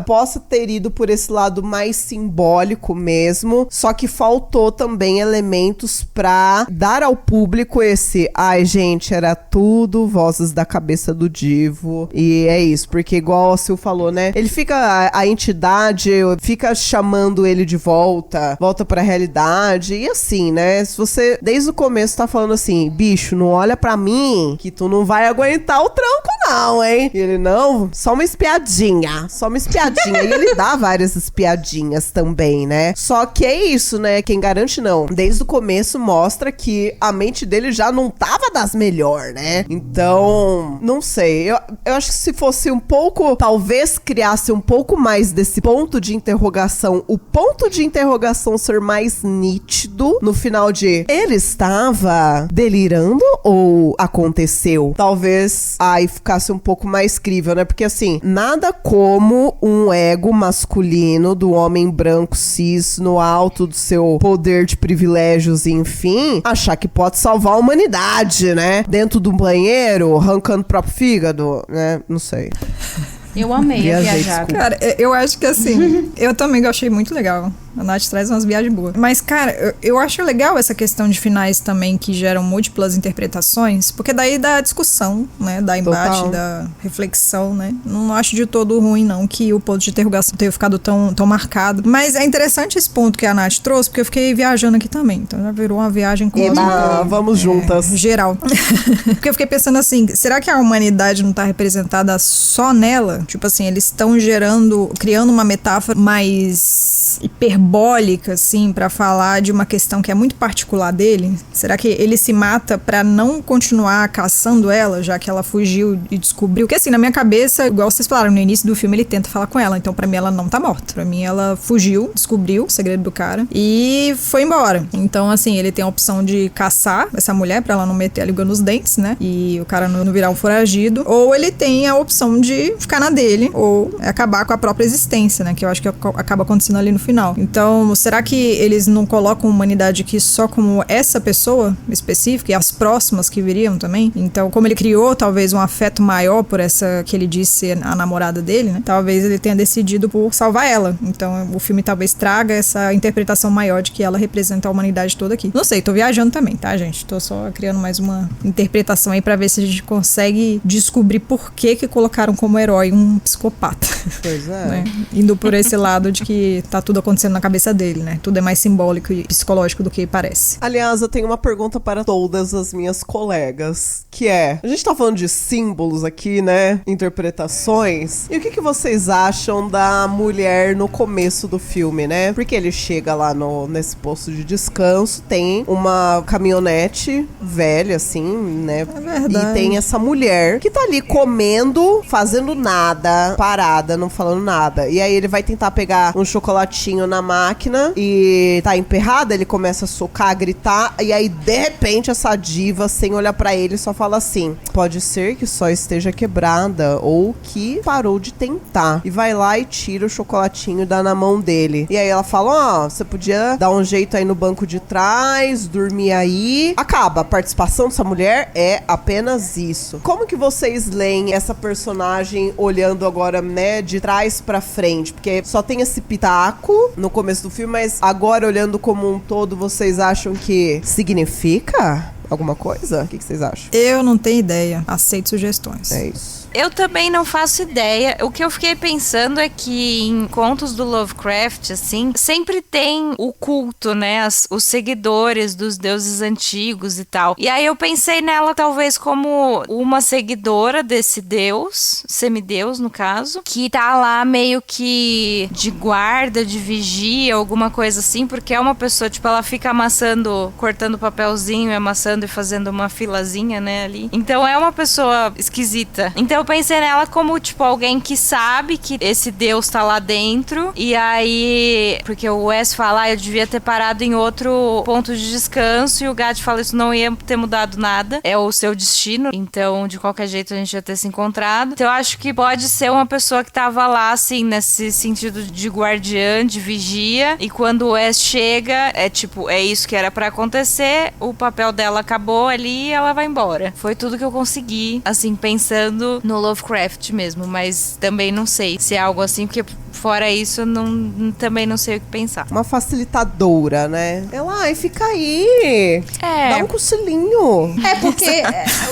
possa ter ido por esse lado mais simbólico mesmo, só que faltou também elementos pra dar ao público esse, ai gente, era tudo vozes da cabeça do divo, e é isso, porque igual a Sil falou, né, ele fica, a entidade fica chamando ele de volta pra realidade, e assim, né, se você desde o começo tá falando assim, bicho, não olha pra mim, que tu não vai aguentar o tranco não, hein, e ele, não, só uma espiadinha, e ele dá várias espiadinhas também, né, só que é isso, né, quem garante não, desde o começo mostra que a mente dele já não tava das melhor, né, então, não sei, eu acho que se fosse um pouco, talvez criasse um pouco mais desse ponto de interrogação, o ponto de interrogação ser mais nítido no final de ele estava delirando ou aconteceu? Talvez aí ficasse um pouco mais crível, né? Porque assim, nada como um ego masculino do homem branco cis no alto do seu poder de privilégios, enfim, achar que pode salvar a humanidade, né? Dentro de um banheiro, arrancando o próprio fígado, né? Não sei. Eu amei viajar. Cara, eu acho que assim, eu também achei muito legal. A Nath traz umas viagens boas. Mas, cara, eu acho legal essa questão de finais também que geram múltiplas interpretações, porque daí dá discussão, né? Dá embate, total, dá reflexão, né? Não acho de todo ruim, não, que o ponto de interrogação tenha ficado tão marcado. Mas é interessante esse ponto que a Nath trouxe, porque eu fiquei viajando aqui também. Então já virou uma viagem com vamos juntas. Geral. Porque eu fiquei pensando assim, será que a humanidade não tá representada só nela? Tipo assim, eles estão criando uma metáfora mais hiperbólica, assim, pra falar de uma questão que é muito particular dele? Será que ele se mata pra não continuar caçando ela, já que ela fugiu e descobriu? Porque assim, na minha cabeça, igual vocês falaram, no início do filme ele tenta falar com ela, então pra mim ela não tá morta. Pra mim ela fugiu, descobriu o segredo do cara e foi embora. Então assim, ele tem a opção de caçar essa mulher pra ela não meter a língua nos dentes, né? E o cara não virar um foragido. Ou ele tem a opção de ficar na dele, ou acabar com a própria existência, né? Que eu acho que acaba acontecendo ali no final. Então, será que eles não colocam a humanidade aqui só como essa pessoa específica e as próximas que viriam também? Então, como ele criou talvez um afeto maior por essa que ele disse ser a namorada dele, né? Talvez ele tenha decidido por salvar ela. Então, o filme talvez traga essa interpretação maior de que ela representa a humanidade toda aqui. Não sei, tô viajando também, tá, gente? Tô só criando mais uma interpretação aí pra ver se a gente consegue descobrir por que colocaram como herói um psicopata. Pois é. Né? Indo por esse lado de que tá tudo acontecendo acontecendo na cabeça dele, né? Tudo é mais simbólico e psicológico do que parece. Aliás, eu tenho uma pergunta para todas as minhas colegas, que é, a gente tá falando de símbolos aqui, né? Interpretações. E o que vocês acham da mulher no começo do filme, né? Porque ele chega lá nesse posto de descanso, tem uma caminhonete velha, assim, né? É verdade. E tem essa mulher que tá ali comendo, fazendo nada, parada, não falando nada. E aí ele vai tentar pegar um chocolatinho na máquina e tá emperrada, ele começa a socar, a gritar, e aí de repente essa diva, sem olhar pra ele, só fala assim: pode ser que só esteja quebrada ou que parou de tentar. E vai lá e tira o chocolatinho e dá na mão dele. E aí ela fala: ó, você podia dar um jeito aí no banco de trás, dormir aí. Acaba. A participação dessa mulher é apenas isso. Como que vocês leem essa personagem olhando agora, né, de trás pra frente? Porque só tem esse pitaco no começo do filme, mas agora olhando como um todo, vocês acham que significa alguma coisa? O que vocês acham? Eu não tenho ideia. Aceito sugestões. É isso. Eu também não faço ideia. O que eu fiquei pensando é que em contos do Lovecraft, assim, sempre tem o culto, né? Os seguidores dos deuses antigos e tal. E aí eu pensei nela talvez como uma seguidora desse deus, semideus no caso, que tá lá meio que de guarda, de vigia, alguma coisa assim, porque é uma pessoa, tipo, ela fica amassando, cortando papelzinho e amassando e fazendo uma filazinha, né, ali. Então é uma pessoa esquisita. Então eu pensei nela como, tipo, alguém que sabe que esse deus tá lá dentro. E aí, porque o Wes fala, eu devia ter parado em outro ponto de descanso, e o Gad fala, isso não ia ter mudado nada, é o seu destino, então de qualquer jeito a gente ia ter se encontrado. Então eu acho que pode ser uma pessoa que tava lá, assim, nesse sentido de guardiã, de vigia, e quando o Wes chega, é tipo, é isso que era pra acontecer, o papel dela acabou ali e ela vai embora. Foi tudo que eu consegui, assim, pensando no Lovecraft mesmo, mas também não sei se é algo assim, porque fora isso, também não sei o que pensar. Uma facilitadora, né? Ela, ai, fica aí. Dá um cochilinho. É, porque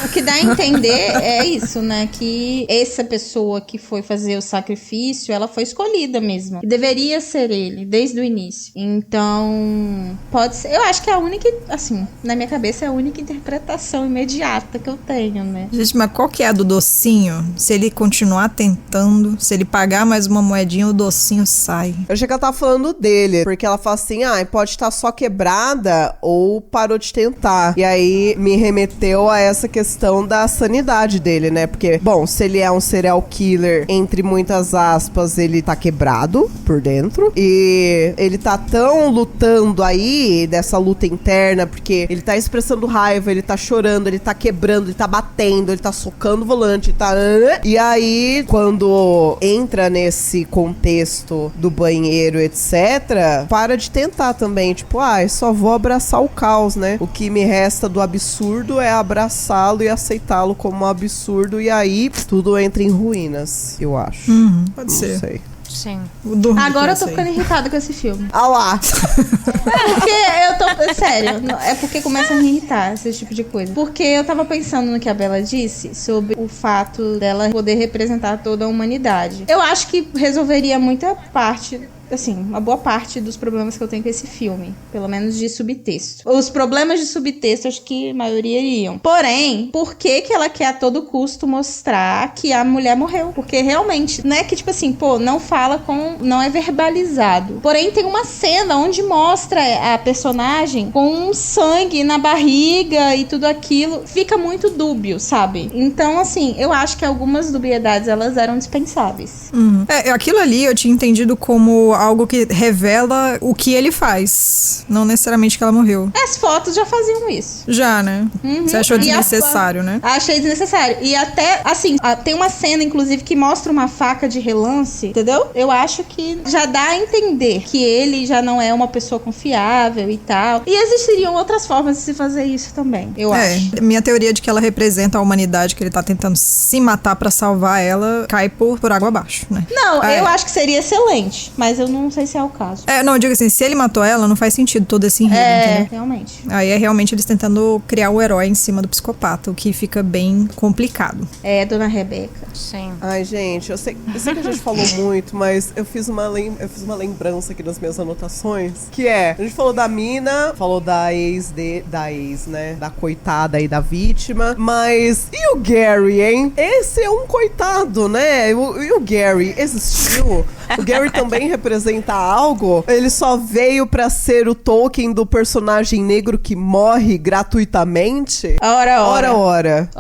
o que dá a entender é isso, né? Que essa pessoa que foi fazer o sacrifício, ela foi escolhida mesmo. E deveria ser ele, desde o início. Então, pode ser. Eu acho que é a única, assim, na minha cabeça, é a única interpretação imediata que eu tenho, né? Gente, mas qual que é a do docinho? Se ele continuar tentando, se ele pagar mais uma moedinha, o docinho sai. Eu achei que ela tava falando dele, porque ela fala assim, pode estar só quebrada ou parou de tentar. E aí me remeteu a essa questão da sanidade dele, né? Porque, bom, se ele é um serial killer, entre muitas aspas, ele tá quebrado por dentro. E ele tá tão lutando aí, dessa luta interna, porque ele tá expressando raiva, ele tá chorando, ele tá quebrando, ele tá batendo, ele tá socando o volante, ele tá... E aí, quando entra nesse contexto do banheiro, etc., para de tentar também, tipo, só vou abraçar o caos, né? O que me resta do absurdo é abraçá-lo e aceitá-lo como um absurdo, e aí tudo entra em ruínas, eu acho. Pode ser. Não sei. Sim. Agora eu tô ficando irritada com esse filme. Ah lá! Porque eu tô... Sério, é porque começa a me irritar esse tipo de coisa. Porque eu tava pensando no que a Bella disse sobre o fato dela poder representar toda a humanidade. Eu acho que resolveria muita parte... Assim, uma boa parte dos problemas que eu tenho com esse filme. Pelo menos de subtexto. Os problemas de subtexto, acho que a maioria iriam. Porém, por que ela quer a todo custo mostrar que a mulher morreu? Porque realmente, não é que tipo assim, pô, não fala com... Não é verbalizado. Porém, tem uma cena onde mostra a personagem com um sangue na barriga e tudo aquilo. Fica muito dúbio, sabe? Então, assim, eu acho que algumas dubiedades, elas eram dispensáveis. Aquilo ali eu tinha entendido como algo que revela o que ele faz. Não necessariamente que ela morreu. As fotos já faziam isso. Já, né? Você achou desnecessário, né? Achei desnecessário. E até, assim, tem uma cena, inclusive, que mostra uma faca de relance, entendeu? Eu acho que já dá a entender que ele já não é uma pessoa confiável e tal. E existiriam outras formas de se fazer isso também, eu acho. Minha teoria de que ela representa a humanidade, que ele tá tentando se matar pra salvar ela, cai por água abaixo, né? Não, eu acho que seria excelente, mas eu não sei se é o caso. Não, eu digo assim, se ele matou ela, não faz sentido todo esse enredo, entendeu? Realmente. Aí é realmente eles tentando criar o herói em cima do psicopata, o que fica bem complicado. Dona Rebeca. Sim. Ai, gente, eu sei que a gente falou muito, mas eu fiz uma lembrança aqui nas minhas anotações, que a gente falou da mina, falou da ex, né, da coitada aí da vítima, mas e o Gary, hein? Esse é um coitado, né? E o Gary existiu? O Gary também representa algo? Ele só veio pra ser o Tolkien do personagem negro que morre gratuitamente? Ora.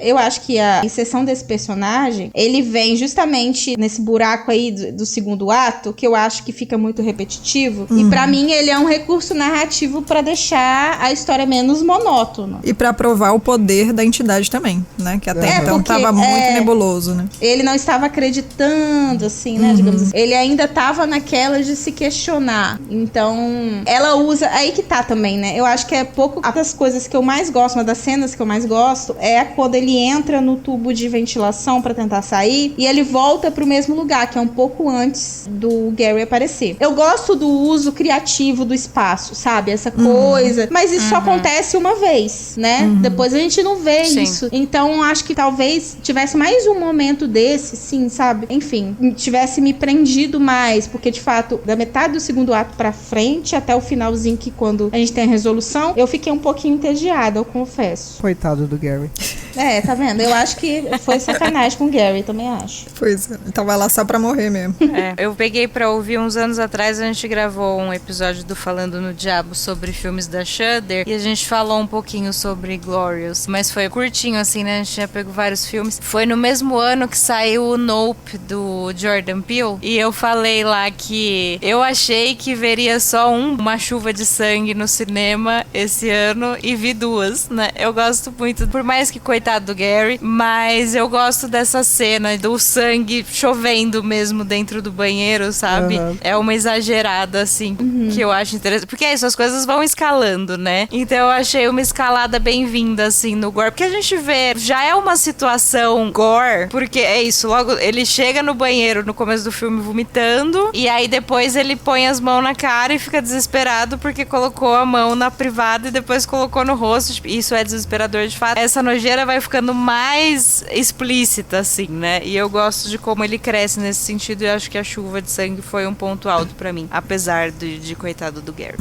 Eu acho que a inserção desse personagem, ele vem justamente nesse buraco aí do segundo ato, que eu acho que fica muito repetitivo. E pra mim, ele é um recurso narrativo pra deixar a história menos monótona. E pra provar o poder da entidade também, né? Que até então tava muito nebuloso, né? Ele não estava acreditando, assim, né? Digamos assim. Ele ainda tava naquela de se questionar. Então, ela usa... Aí que tá também, né? Eu acho que é pouco... Uma das coisas que eu mais gosto, uma das cenas que eu mais gosto, é quando ele entra no tubo de ventilação pra tentar sair e ele volta pro mesmo lugar, que é um pouco antes do Gary aparecer. Eu gosto do uso criativo do espaço, sabe? Essa coisa. Mas isso só acontece uma vez, né? Depois a gente não vê isso. Então, acho que talvez tivesse mais um momento desse, sim, sabe? Enfim, tivesse me prendido mais, porque de fato, da metade do segundo ato pra frente, até o finalzinho, que quando a gente tem a resolução, eu fiquei um pouquinho entediada, eu confesso. Coitado do Gary. Tá vendo? Eu acho que foi sacanagem com o Gary, também acho. Pois é, então vai lá só pra morrer mesmo. Eu peguei pra ouvir uns anos atrás, a gente gravou um episódio do Falando no Diabo sobre filmes da Shudder, e a gente falou um pouquinho sobre Glorious, mas foi curtinho assim, né? A gente tinha pego vários filmes. Foi no mesmo ano que saiu o Nope, do Jordan Peele, e eu falei lá que eu achei que veria só uma chuva de sangue no cinema esse ano, e vi duas, né? Eu gosto muito, por mais que coitado do Gary, mas eu gosto dessa cena do sangue chovendo mesmo dentro do banheiro, sabe? É uma exagerada, assim, que eu acho interessante. Porque é isso, as coisas vão escalando, né? Então eu achei uma escalada bem-vinda, assim, no gore. Porque a gente vê, já é uma situação gore, porque é isso, logo ele chega no banheiro no começo do filme vomitando, e aí depois ele põe as mãos na cara e fica desesperado porque colocou a mão na privada e depois colocou no rosto. Tipo, isso é desesperador de fato. Essa nojeira vai ficando mais explícita, assim, né? E eu gosto de como ele cresce nesse sentido, e acho que a chuva de sangue foi um ponto alto pra mim, apesar de coitado do Gary.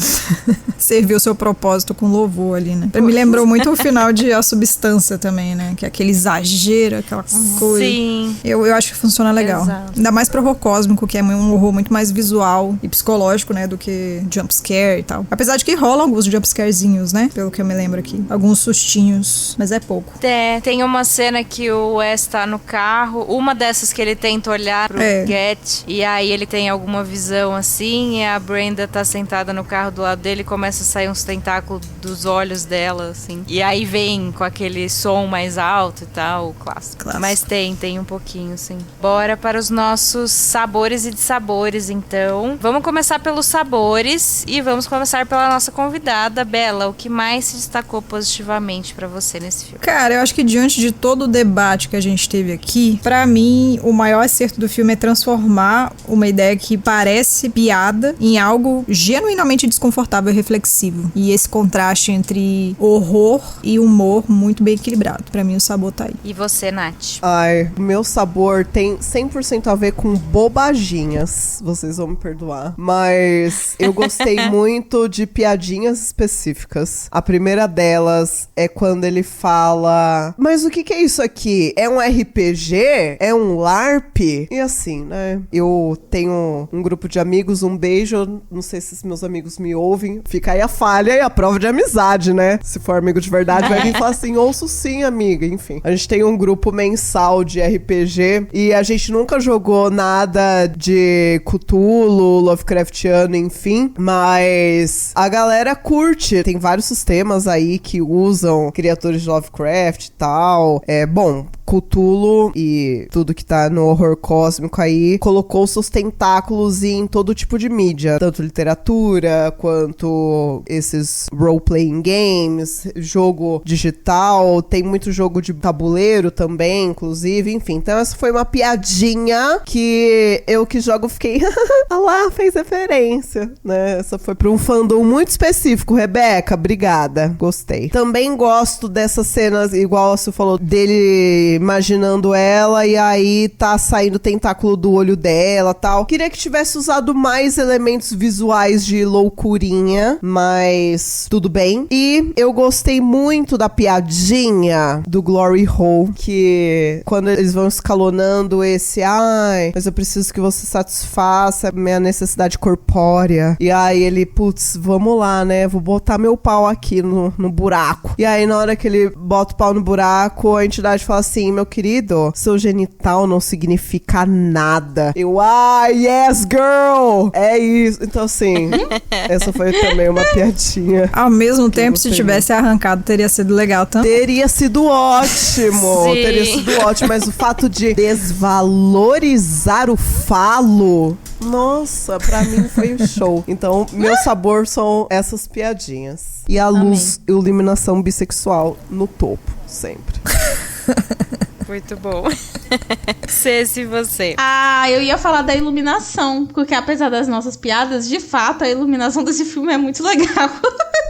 Serviu seu propósito com louvor ali, né? Me lembrou muito o final de A Substância também, né? Que é aquele exagero, aquela coisa. Sim. Eu acho que funciona legal. Exato. Ainda mais pro horror cósmico, que é um horror muito mais visual e psicológico, né? Do que jumpscare e tal. Apesar de que rolam alguns jumpscarezinhos, né? Pelo que eu me lembro aqui. Alguns sustinhos, mas é pouco. Tem uma cena que o Wes tá no carro, uma dessas que ele tenta olhar pro Get, e aí ele tem alguma visão assim, e a Brenda tá sentada no carro do lado dele e começa a sair uns tentáculos dos olhos dela, assim. E aí vem com aquele som mais alto e tal, clássico. Mas tem um pouquinho, sim. Bora para os nossos sabores e dissabores, então. Vamos começar pelos sabores e vamos começar pela nossa convidada, Bela. O que mais se destacou positivamente pra você nesse filme? Cara, eu acho que diante de todo o debate que a gente teve aqui, pra mim, o maior acerto do filme é transformar uma ideia que parece piada em algo genuinamente desconfortável e reflexivo. E esse contraste entre horror e humor muito bem equilibrado. Pra mim, o sabor tá aí. E você, Nath? Ai, o meu sabor tem 100% a ver com bobaginhas. Vocês vão me perdoar. Mas eu gostei muito de piadinhas específicas. A primeira delas é quando ele fala: mas o que é isso aqui? É um RPG? É um LARP? E assim, né? Eu tenho um grupo de amigos, um beijo. Não sei se meus amigos me ouvem. Fica aí a falha e a prova de amizade, né? Se for amigo de verdade, vai vir falar assim: ouço sim, amiga. Enfim, a gente tem um grupo mensal de RPG e a gente nunca jogou nada de Cthulhu, Lovecraftiano, enfim, mas a galera curte. Tem vários sistemas aí que usam criaturas de Lovecraft e tal. Bom, Cthulhu e tudo que tá no horror cósmico aí colocou seus tentáculos em todo tipo de mídia, tanto literatura quanto esses role-playing games, jogo digital, tem muito jogo de tabuleiro também, inclusive, enfim. Então essa foi uma piadinha que eu que jogo fiquei, ah lá, fez referência, né? Essa foi pra um fandom muito específico, Rebeca, obrigada, gostei. Também gosto dessas cenas, igual você falou, dele imaginando ela e aí tá saindo tentáculo do olho dela e tal. Queria que tivesse usado mais elementos visuais de loucurinha, mas tudo bem. E eu gostei muito da piadinha do Glory Hole, que quando eles vão escalonando mas eu preciso que você satisfaça a minha necessidade corpórea. E aí ele, putz, vamos lá, né? Vou botar meu pau aqui no buraco. E aí na hora que ele bota o pau no buraco, a entidade fala assim, meu querido, seu genital não significa nada. Eu, yes, girl! É isso. Então, assim, essa foi também uma piadinha. Ao mesmo tempo, se tivesse arrancado, teria sido legal também. Teria sido ótimo. Sim. Teria sido ótimo, mas o fato de desvalorizar o falo, nossa, pra mim foi um show. Então, meu sabor são essas piadinhas. E a luz, iluminação bissexual no topo, sempre. Muito bom. Se você. Eu ia falar da iluminação, porque apesar das nossas piadas, de fato, a iluminação desse filme é muito legal.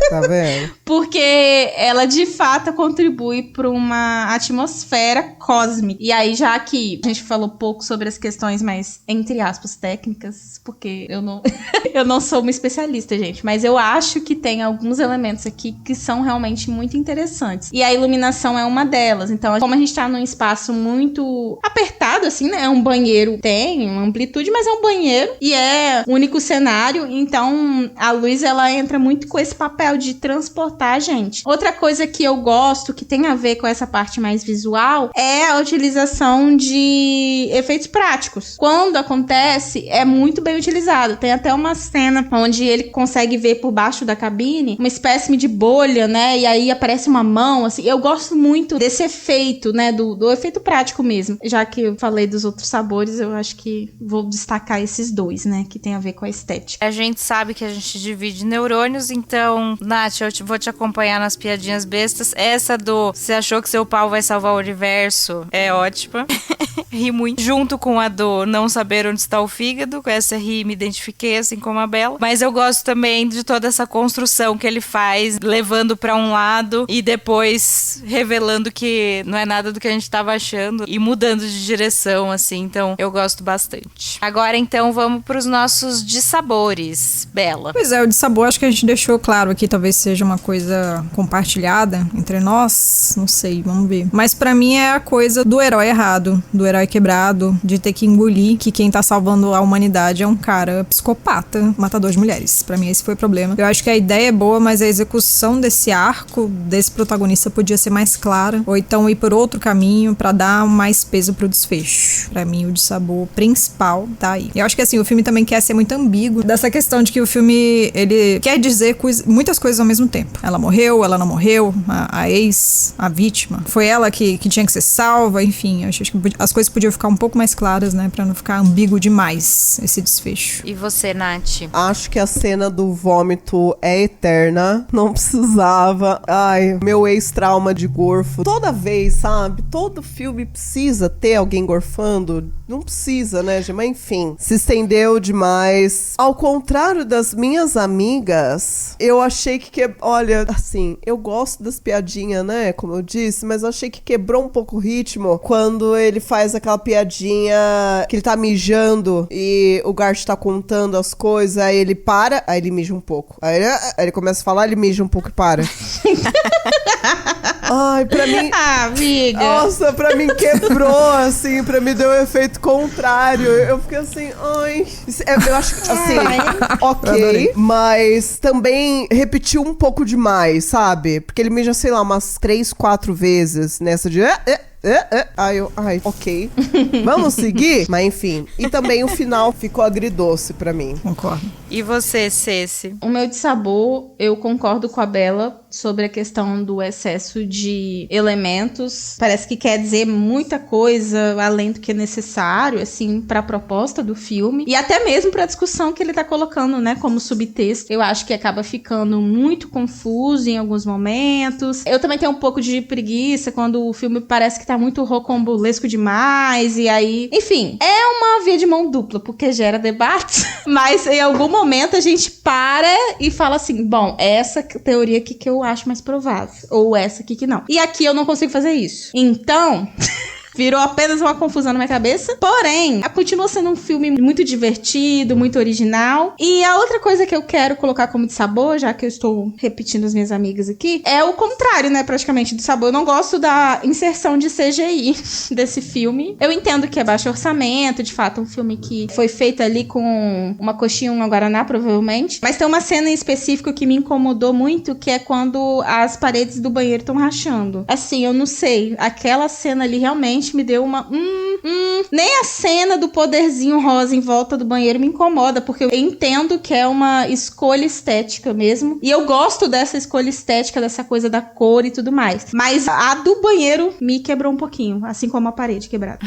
Tá vendo? Porque ela, de fato, contribui para uma atmosfera cósmica. E aí, já que a gente falou pouco sobre as questões mais, entre aspas, técnicas, porque eu não, eu não sou uma especialista, gente, mas eu acho que tem alguns elementos aqui que são realmente muito interessantes. E a iluminação é uma delas. Então, como a gente tá num espaço muito apertado, assim, né? É um banheiro, tem uma amplitude, mas é um banheiro e é o único cenário. Então, a luz, ela entra muito com esse papel de transportar a gente. Outra coisa que eu gosto, que tem a ver com essa parte mais visual, é a utilização de efeitos práticos. Quando acontece, é muito bem utilizado. Tem até uma cena onde ele consegue ver por baixo da cabine uma espécie de bolha, né? E aí aparece uma mão, assim. Eu gosto muito desse efeito, né? Do efeito prático mesmo. Já que eu falei dos outros sabores, eu acho que vou destacar esses dois, né? Que tem a ver com a estética. A gente sabe que a gente divide neurônios, então, Nath, eu vou te acompanhar nas piadinhas bestas. Essa do você achou que seu pau vai salvar o universo é ótima. Ri muito. Junto com a do não saber onde está o fígado. Com essa ri, me identifiquei, assim como a Bela. Mas eu gosto também de toda essa construção que ele faz, levando pra um lado e depois revelando que não é nada do que a gente tava achando e mudando de direção, assim. Então, eu gosto bastante. Agora, então, vamos pros nossos dissabores. Bela. Pois é, o dissabor acho que a gente deixou claro aqui, talvez seja uma coisa compartilhada entre nós, não sei, vamos ver. Mas pra mim é a coisa do herói errado, do herói quebrado, de ter que engolir que quem tá salvando a humanidade é um cara psicopata, matador de mulheres. Pra mim esse foi o problema. Eu acho que a ideia é boa, mas a execução desse arco, desse protagonista podia ser mais clara, ou então ir por outro caminho pra dar mais peso pro desfecho. Pra mim o dissabor principal tá aí. Eu acho que assim, o filme também quer ser muito ambíguo, dessa questão de que o filme, ele quer dizer muitas coisas ao mesmo tempo. Ela morreu, ela não morreu, a ex, a vítima. Foi ela que tinha que ser salva, enfim. Eu acho que as coisas podiam ficar um pouco mais claras, né? Pra não ficar ambíguo demais esse desfecho. E você, Nath? Acho que a cena do vômito é eterna. Não precisava. Ai, meu ex-trauma de gorfo. Toda vez, sabe? Todo filme precisa ter alguém gorfando. Não precisa, né, gente? Mas enfim, se estendeu demais. Ao contrário das minhas amigas, eu achei que... Olha, assim, eu gosto das piadinhas, né? Como eu disse, mas eu achei que quebrou um pouco o ritmo quando ele faz aquela piadinha que ele tá mijando e o Garth tá contando as coisas, aí ele para, aí ele mija um pouco. Aí ele começa a falar, ele mija um pouco e para. Ai, pra mim... amiga! Nossa, pra mim quebrou, assim, pra mim deu um efeito contrário. Eu fiquei assim, ai... Eu acho que, assim, ok, mas também repetiu um pouco demais, sabe? Porque ele mija, sei lá, umas 3, 4 vezes nessa de... Ai, ok. Vamos seguir? Mas enfim. E também o final ficou agridoce pra mim. Concordo. E você, Ceci? O meu dissabor, eu concordo com a Bela sobre a questão do excesso de elementos. Parece que quer dizer muita coisa além do que é necessário, assim, pra proposta do filme. E até mesmo pra discussão que ele tá colocando, né, como subtexto. Eu acho que acaba ficando muito confuso em alguns momentos. Eu também tenho um pouco de preguiça quando o filme parece que tá muito rocambolesco demais. E aí, enfim, é uma via de mão dupla, porque gera debate. Mas em algum momento a gente para e fala assim, bom, essa teoria aqui que eu acho mais provável. Ou essa aqui que não. E aqui eu não consigo fazer isso. Então... virou apenas uma confusão na minha cabeça. Porém, continua sendo um filme muito divertido, muito original. E a outra coisa que eu quero colocar como de sabor, já que eu estou repetindo as minhas amigas aqui, é o contrário, né, praticamente, do sabor. Eu não gosto da inserção de CGI desse filme. Eu entendo que é baixo orçamento, de fato, um filme que foi feito ali com uma coxinha e um guaraná, provavelmente. Mas tem uma cena em específico que me incomodou muito, que é quando as paredes do banheiro estão rachando. Assim, eu não sei. Aquela cena ali realmente me deu uma... Nem a cena do poderzinho rosa em volta do banheiro me incomoda, porque eu entendo que é uma escolha estética mesmo. E eu gosto dessa escolha estética, dessa coisa da cor e tudo mais. Mas a do banheiro me quebrou um pouquinho, assim como a parede quebrada.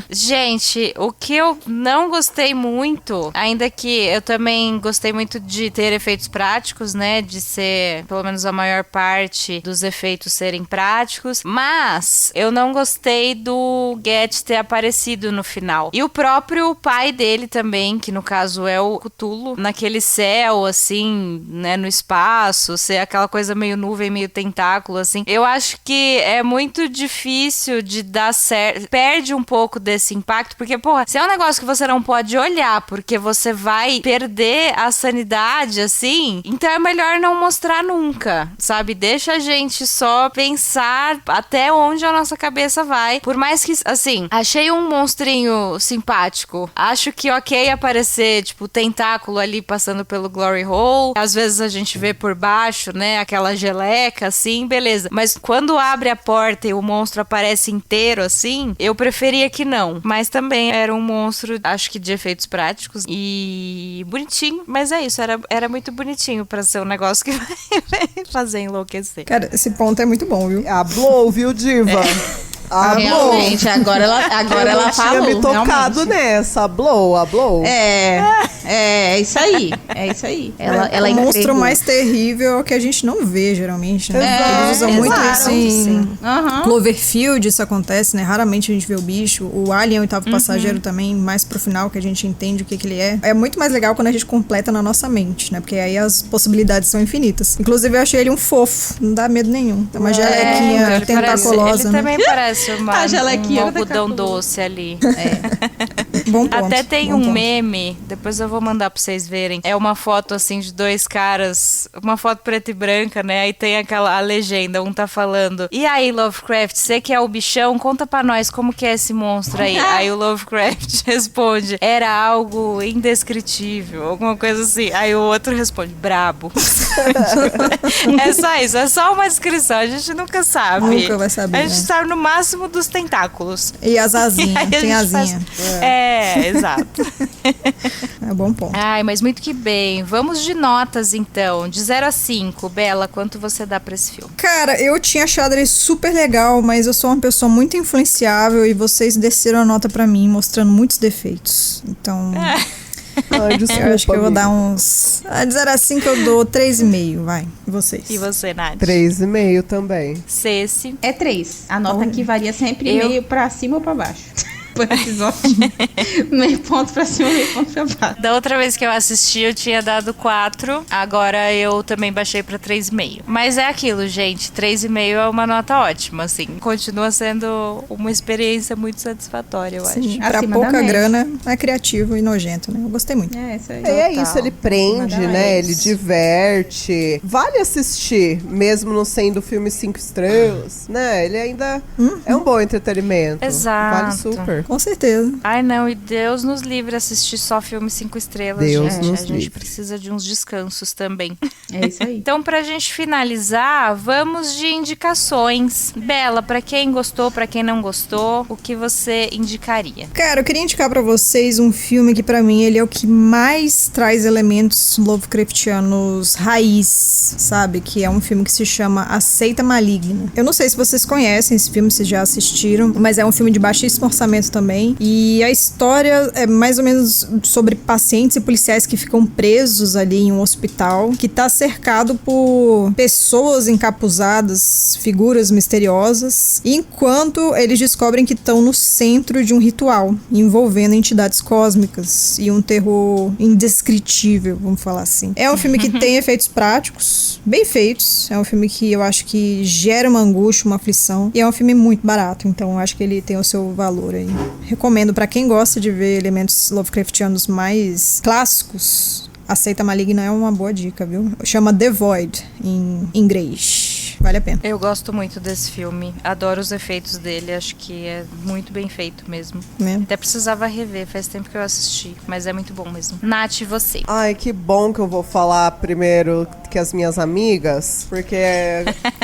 Gente, o que eu não gostei muito, ainda que eu também gostei muito de ter efeitos práticos, né? De ser, pelo menos a maior parte dos efeitos serem práticos. Mas eu não gostei do Get ter aparecido no final. E o próprio pai dele também, que no caso é o Cthulhu, naquele céu, assim, né, no espaço, ser aquela coisa meio nuvem, meio tentáculo, assim. Eu acho que é muito difícil de dar certo. Perde um pouco desse impacto, porque, porra, se é um negócio que você não pode olhar, porque você vai perder a sanidade, assim, então é melhor não mostrar nunca, sabe? Deixa a gente só pensar até onde a nossa cabeça vai. Por mais que, assim, achei um monstrinho simpático. Acho que ok aparecer, tipo, tentáculo ali passando pelo glory hole. Às vezes a gente vê por baixo, né, aquela geleca, assim, beleza. Mas quando abre a porta e o monstro aparece inteiro, assim, eu preferia que não. Mas também era um monstro, acho que de efeitos práticos e bonitinho. Mas é isso, era muito bonitinho pra ser um negócio que vai fazer enlouquecer. Cara, esse ponto é muito bom, viu? Blow, viu, diva? Realmente, agora ela falou. Eu tinha me tocado realmente. nessa, a Blow. É isso aí. É isso aí. Ela o monstro entregou. mais terrível é o que a gente não vê, geralmente, né? Exato. Eles usam muito isso em Uhum. Cloverfield, isso acontece, né? Raramente a gente vê o bicho. O Alien, o Oitavo Passageiro também, mais pro final, que a gente entende o que ele é. É muito mais legal quando a gente completa na nossa mente, né? Porque aí as possibilidades são infinitas. Inclusive, eu achei ele um fofo. Não dá medo nenhum. É uma gelequinha ele tentaculosa, ele né? também parece A um gelequinha algodão da doce ali. Bom ponto. Até tem bom um ponto. meme, depois eu vou mandar pra vocês verem. É uma foto assim de dois caras, uma foto preta e branca, né? Aí tem a legenda, um tá falando: e aí, Lovecraft, você que é o bichão, conta pra nós como que é esse monstro aí. Aí o Lovecraft responde: era algo indescritível, alguma coisa assim. Aí o outro responde: brabo. É só isso, é só uma descrição, a gente nunca sabe. Nunca vai saber, A gente né? sabe no máximo dos tentáculos. E as asinhas, Aí a tem gente asinha. exato. É bom ponto. Ai, mas muito que bem. Vamos de notas, então. De 0 a 5. Bela, quanto você dá pra esse filme? Cara, eu tinha achado ele super legal, mas eu sou uma pessoa muito influenciável e vocês desceram a nota pra mim, mostrando muitos defeitos. Então, Ai, desculpa, eu acho que eu vou amiga. dar uns... de 0 a 5 eu dou 3,5, vai. E vocês? E você, Nath? 3,5 também. Ceci. É 3. A nota aqui varia sempre Eu- meio pra cima ou pra baixo. Por episódio. Meio ponto pra cima, meio ponto pra baixo. Da outra vez que eu assisti, eu tinha dado 4. Agora eu também baixei pra 3,5. Mas é aquilo, gente. 3,5 é uma nota ótima, assim. Continua sendo uma experiência muito satisfatória, eu Sim, acho. pra Acima da pouca média. grana, é criativo e nojento, né? Eu gostei muito. É, isso aí. E é Total. isso, ele prende, Nada né? mais. Ele diverte. Vale assistir, mesmo não sendo filme 5 estrelas, né? Ele ainda é um bom entretenimento. Exato. Vale super. Com certeza. Ai, não, e Deus nos livre assistir só filme 5 estrelas, Deus gente. nos A gente livre. precisa de uns descansos também. É isso aí. Então, pra gente finalizar, vamos de indicações. Bela, pra quem gostou, pra quem não gostou, o que você indicaria? Cara, eu queria indicar pra vocês um filme que pra mim ele é o que mais traz elementos Lovecraftianos raiz, sabe? Que é um filme que se chama A Seita Maligna. Eu não sei se vocês conhecem esse filme, se já assistiram, mas é um filme de baixíssimo orçamento também. E a história é mais ou menos sobre pacientes e policiais que ficam presos ali em um hospital, que tá cercado por pessoas encapuzadas, figuras misteriosas, enquanto eles descobrem que estão no centro de um ritual envolvendo entidades cósmicas e um terror indescritível, vamos falar assim. É um filme que tem efeitos práticos, bem feitos. É um filme que eu acho que gera uma angústia, uma aflição. E é um filme muito barato, então eu acho que ele tem o seu valor aí. Recomendo pra quem gosta de ver elementos Lovecraftianos mais clássicos. A Seita Maligna é uma boa dica, viu? Chama The Void em inglês. Vale a pena. Eu gosto muito desse filme. Adoro os efeitos dele. Acho que é muito bem feito mesmo. Até precisava rever. Faz tempo que eu assisti. Mas é muito bom mesmo. Nath, você? Ai, que bom que eu vou falar primeiro que as minhas amigas. Porque,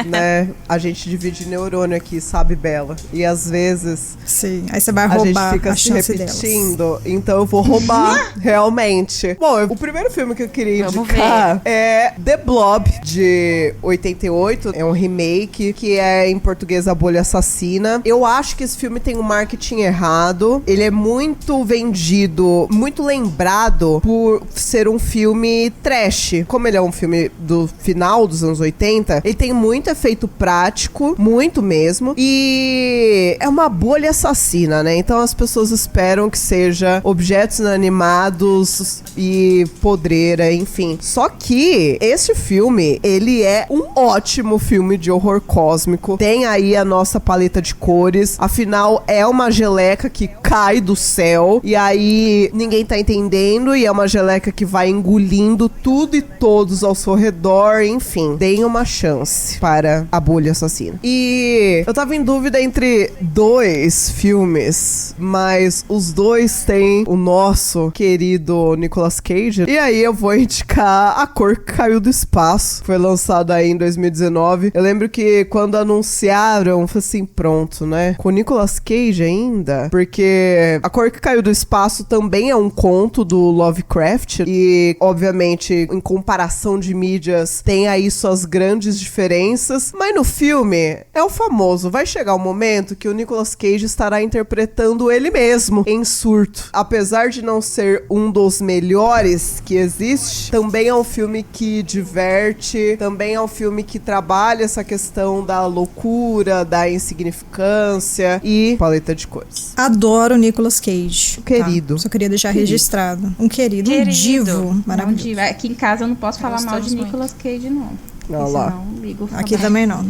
né, a gente divide neurônio aqui, sabe, Bela? E às vezes... Sim, aí você vai a roubar gente fica a se chance repetindo. delas. Então eu vou roubar, realmente. Bom, o primeiro filme que eu queria Vamos indicar é The Blob, de 88. É um remake, que é em português A Bolha Assassina. Eu acho que esse filme tem um marketing errado. Ele é muito vendido, muito lembrado por ser um filme trash. Como ele é um filme do final dos anos 80, ele tem muito efeito prático, muito mesmo. E é uma bolha assassina, né? Então as pessoas esperam que seja objetos inanimados e podreira, enfim. Só que esse filme, ele é um ótimo filme de horror cósmico. Tem aí a nossa paleta de cores. Afinal, é uma geleca que cai do céu. E aí, ninguém tá entendendo. E é uma geleca que vai engolindo tudo e todos ao seu redor. Enfim, deem uma chance para A Bolha Assassina. E eu tava em dúvida entre dois filmes, mas os dois têm o nosso querido Nicolas Cage. E aí eu vou indicar A Cor que Caiu do Espaço. Foi lançado aí em 2019. Eu lembro que quando anunciaram, eu falei assim, pronto, né? Com Nicolas Cage ainda, porque A Cor que Caiu do Espaço também é um conto do Lovecraft e, obviamente, em comparação de mídias, tem aí suas grandes diferenças, mas no filme é o famoso, vai chegar um momento que o Nicolas Cage estará interpretando ele mesmo em surto. Apesar de não ser um dos melhores que existe, também é um filme que diverte, também é um filme que trabalha essa questão da loucura, da insignificância e paleta de cores. Adoro o Nicolas Cage. Querido. Tá? Só queria deixar registrado. Um querido, um divo maravilhoso. Não, diva. Aqui em casa eu não posso falar mal de Gostamos Nicolas Cage, não. Olha lá. Senão ligo. Aqui também não.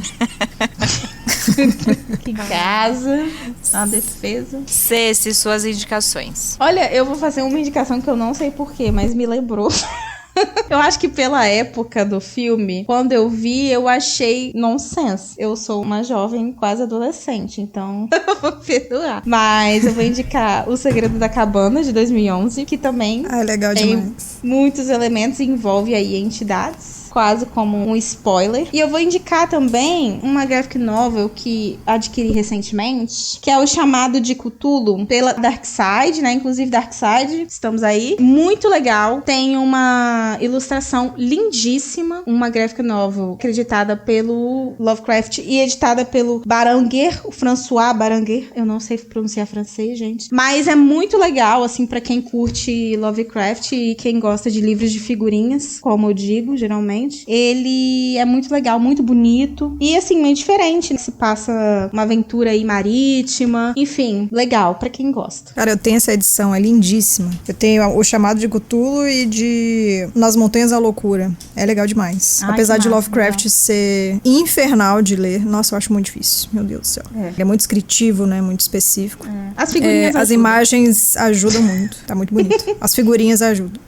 Aqui em casa, uma defesa. Ceci, suas indicações. Olha, eu vou fazer uma indicação que eu não sei porquê, mas me lembrou. Eu acho que pela época do filme, quando eu vi, eu achei nonsense. Eu sou uma jovem quase adolescente, então eu vou perdoar. Mas eu vou indicar O Segredo da Cabana, de 2011, que também Legal tem demais. muitos elementos e envolve aí entidades. Quase como um spoiler. E eu vou indicar também uma graphic novel que adquiri recentemente, que é o Chamado de Cthulhu, pela Darkside, né? Inclusive Darkside, estamos aí. Muito legal. Tem uma ilustração lindíssima. Uma graphic novel acreditada pelo Lovecraft e editada pelo Baranger, o François Baranger. Eu não sei pronunciar francês, gente. Mas é muito legal, assim, pra quem curte Lovecraft e quem gosta de livros de figurinhas, como eu digo, geralmente. Ele é muito legal, muito bonito e assim, meio diferente, né? Se passa uma aventura aí marítima, enfim, legal pra quem gosta. Cara, eu tenho essa edição, é lindíssima. Eu tenho o Chamado de Cthulhu e de Nas Montanhas da Loucura. É legal demais. Ai, apesar de massa, Lovecraft legal. ser infernal de ler, nossa, eu acho muito difícil. Meu Deus do céu. É. Ele é muito descritivo, né? Muito específico. As figurinhas As ajudam. imagens ajudam muito. Tá muito bonito. As figurinhas ajudam.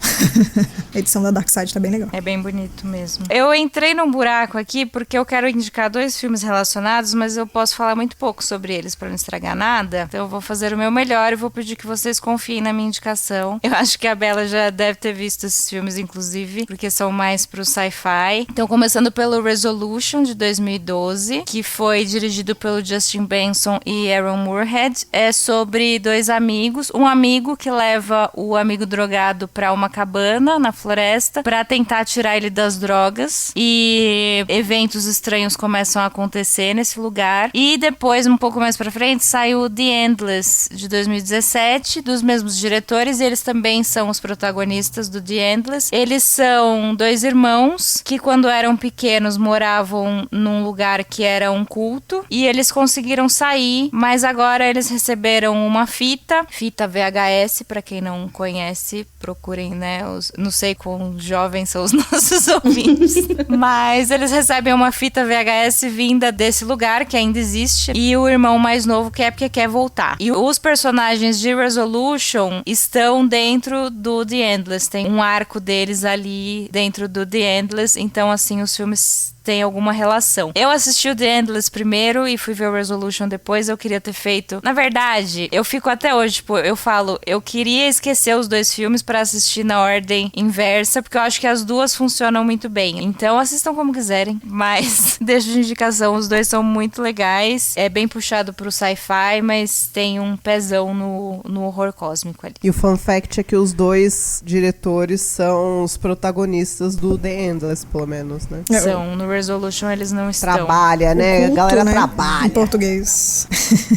A edição da Darkside tá bem legal. É bem bonito mesmo. mesmo. Eu entrei num buraco aqui porque eu quero indicar 2 filmes relacionados, mas eu posso falar muito pouco sobre eles pra não estragar nada. Então eu vou fazer o meu melhor e vou pedir que vocês confiem na minha indicação. Eu acho que a Bela já deve ter visto esses filmes, inclusive, porque são mais pro sci-fi. Então, começando pelo Resolution, de 2012, que foi dirigido pelo Justin Benson e Aaron Moorhead. É sobre 2 amigos. Um amigo que leva o amigo drogado pra uma cabana na floresta pra tentar tirar ele das drogas. E eventos estranhos começam a acontecer nesse lugar. E depois, um pouco mais pra frente, saiu The Endless, de 2017, dos mesmos diretores. E eles também são os protagonistas do The Endless. Eles são 2 irmãos que, quando eram pequenos, moravam num lugar que era um culto. E eles conseguiram sair, mas agora eles receberam uma fita VHS, pra quem não conhece, procurem, né? Não sei quão jovens são os nossos ouvintes, mas eles recebem uma fita VHS vinda desse lugar, que ainda existe, e o irmão mais novo quer porque quer voltar. E os personagens de Resolution estão dentro do The Endless, tem um arco deles ali dentro do The Endless, então assim, os filmes tem alguma relação. Eu assisti o The Endless primeiro e fui ver o Resolution depois. Eu queria ter feito... Na verdade, eu fico até hoje, tipo, eu falo, eu queria esquecer os 2 filmes pra assistir na ordem inversa, porque eu acho que as 2 funcionam muito bem. Então, assistam como quiserem, mas deixo de indicação, os 2 são muito legais. É bem puxado pro sci-fi, mas tem um pezão no horror cósmico ali. E o fun fact é que os 2 diretores são os protagonistas do The Endless, pelo menos, né? São, no Resolution eles não estão. Trabalha, né? Culto, a galera né? trabalha. Em português.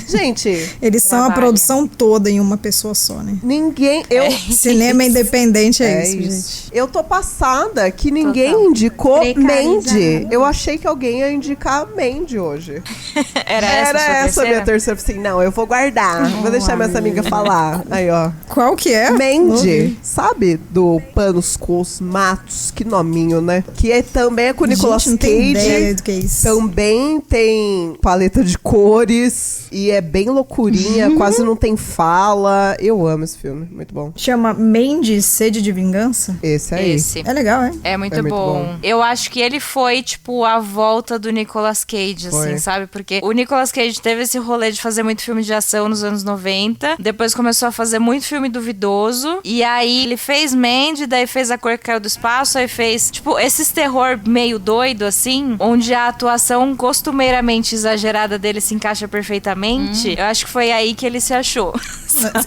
Gente, Eles são a Trabalha. produção toda em uma pessoa só, né? ninguém... Cinema independente é isso, gente. Eu tô passada que ninguém Total. indicou Precarizado. Mandy. Eu achei que alguém ia indicar Mandy hoje. Era Era essa essa a minha terceira. Assim, não, eu vou guardar. Vou deixar minha amiga falar. Aí, ó. Qual que é? Mandy, sabe? Do Panos com os Matos. Que nominho, né? Que também é com o Nicolas Gente, não tem ideia Cage. do que é isso. Também tem paleta de cores. E é bem loucurinha. Quase não tem fala. Eu amo esse filme. Muito bom. Chama Mandy, Sede de Vingança. Esse aí. Esse. É legal, é? É muito, É muito bom. bom. Eu acho que ele foi, tipo, a volta do Nicolas Cage, assim, Foi. sabe? Porque o Nicolas Cage teve esse rolê de fazer muito filme de ação nos anos 90. Depois começou a fazer muito filme duvidoso. E aí ele fez Mandy, daí fez A Cor que Caiu do Espaço, aí fez, tipo, esses terror meio doido, assim, onde a atuação costumeiramente exagerada dele se encaixa perfeitamente. Eu acho que foi aí que ele se achou.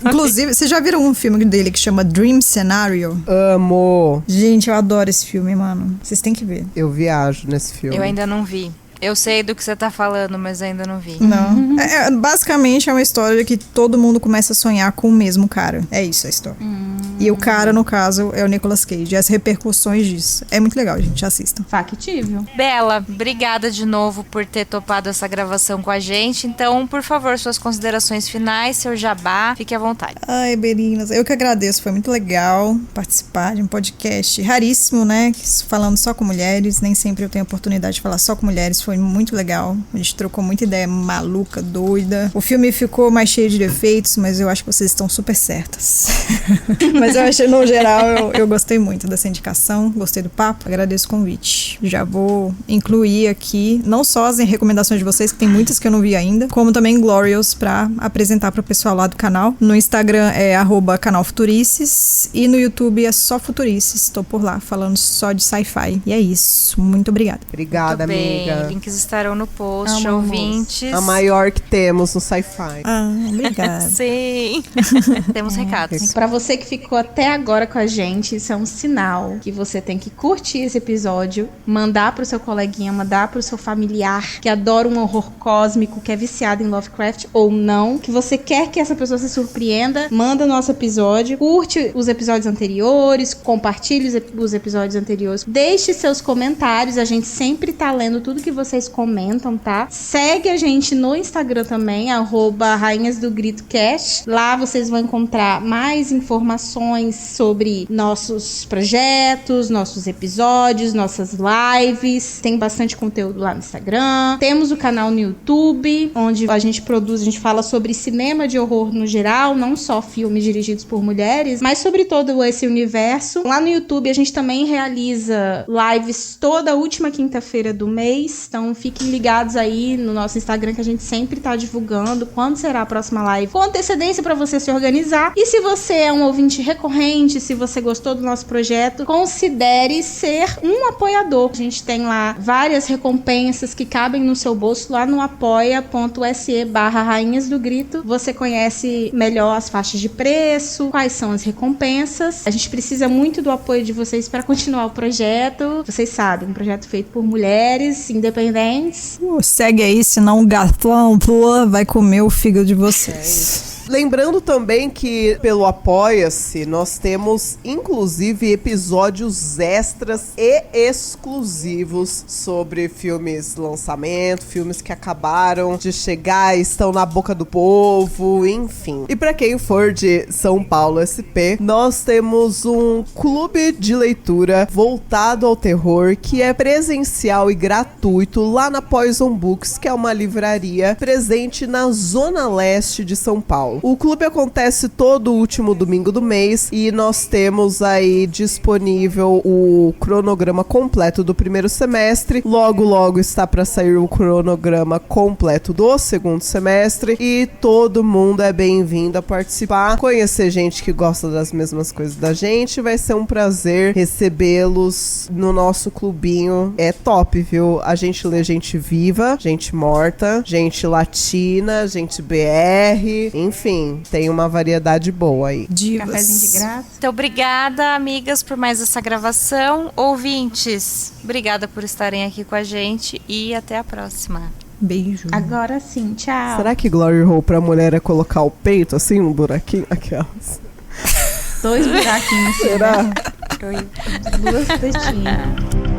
Inclusive, vocês já viram um filme dele que chama Dream Scenario? Amo. Gente, eu adoro esse filme, mano. Vocês têm que ver. Eu viajo nesse filme. Eu ainda não vi. Eu sei do que você tá falando, mas ainda não vi. Não. Basicamente é uma história de que todo mundo começa a sonhar com o mesmo cara. É isso a história. E o cara, no caso, é o Nicolas Cage. E as repercussões disso. É muito legal, gente. Assistam. Factível. Bela, obrigada de novo por ter topado essa gravação com a gente. Então, por favor, suas considerações finais, seu jabá, fique à vontade. Ai, Belinas, eu que agradeço. Foi muito legal participar de um podcast raríssimo, né? Falando só com mulheres. Nem sempre eu tenho a oportunidade de falar só com mulheres. Foi muito legal. A gente trocou muita ideia maluca, doida. O filme ficou mais cheio de defeitos, mas eu acho que vocês estão super certas. Mas eu achei, no geral, eu gostei muito dessa indicação. Gostei do papo. Agradeço o convite. Já vou incluir aqui, não só as recomendações de vocês, que tem muitas que eu não vi ainda, como também Glorious pra apresentar pro pessoal lá do canal. No Instagram é @canalfuturices e no YouTube é só Futurices. Tô por lá falando só de sci-fi. E é isso. Muito obrigada. Obrigada, Muito bem. amiga. Links estarão no post, Amamos. ouvintes. A maior que temos no sci-fi. Ah, obrigada. Sim. Temos recados. Pra você que ficou até agora com a gente, isso é um sinal que você tem que curtir esse episódio, mandar pro seu coleguinha, mandar pro seu familiar que adora um horror cósmico, que é viciado em Lovecraft ou não, que você quer que essa pessoa se surpreenda, manda nosso episódio, curte os episódios anteriores, compartilhe os episódios anteriores, deixe seus comentários, a gente sempre tá lendo tudo que vocês comentam, tá? Segue a gente no Instagram também, Rainhas do Grito Cast. Lá vocês vão encontrar mais informações sobre nossos projetos, nossos episódios, nossas lives. Tem bastante conteúdo lá no Instagram. Temos o canal no YouTube, onde a gente fala sobre cinema de horror no geral, não só filmes dirigidos por mulheres, mas sobre todo esse universo. Lá no YouTube a gente também realiza lives toda última quinta-feira do mês, então fiquem ligados aí no nosso Instagram que a gente sempre tá divulgando quando será a próxima live, com antecedência para você se organizar. E se você é um ouvinte recorrente, se você gostou do nosso projeto, considere ser um apoiador. A gente tem lá várias recompensas que cabem no seu bolso lá no apoia.se/Rainhas do Grito. Você conhece melhor as faixas de preço, quais são as recompensas. A gente precisa muito do apoio de vocês para continuar o projeto. Vocês sabem, um projeto feito por mulheres independentes. Segue aí, senão o gatão vai comer o fígado de vocês. Lembrando também que pelo Apoia-se nós temos inclusive episódios extras e exclusivos sobre filmes lançamento, filmes que acabaram de chegar, estão na boca do povo, enfim. E pra quem for de São Paulo SP, nós temos um clube de leitura voltado ao terror que é presencial e gratuito lá na Poison Books, que é uma livraria presente na Zona Leste de São Paulo. O clube acontece todo último domingo do mês e nós temos aí disponível o cronograma completo do primeiro semestre. Logo está para sair o cronograma completo do segundo semestre e todo mundo é bem-vindo a participar, conhecer gente que gosta das mesmas coisas da gente. Vai ser um prazer recebê-los no nosso clubinho. É top, viu? A gente lê gente viva, gente morta, gente latina, gente BR, enfim. Tem uma variedade boa aí. Divas. Cafézinho de graça. Então, obrigada, amigas, por mais essa gravação. Ouvintes, obrigada por estarem aqui com a gente e até a próxima. Beijo. Agora sim, tchau. Será que Glory Hole pra mulher é colocar o peito assim, um buraquinho? Aquelas. 2 buraquinhos. Será? Duas tetinhas.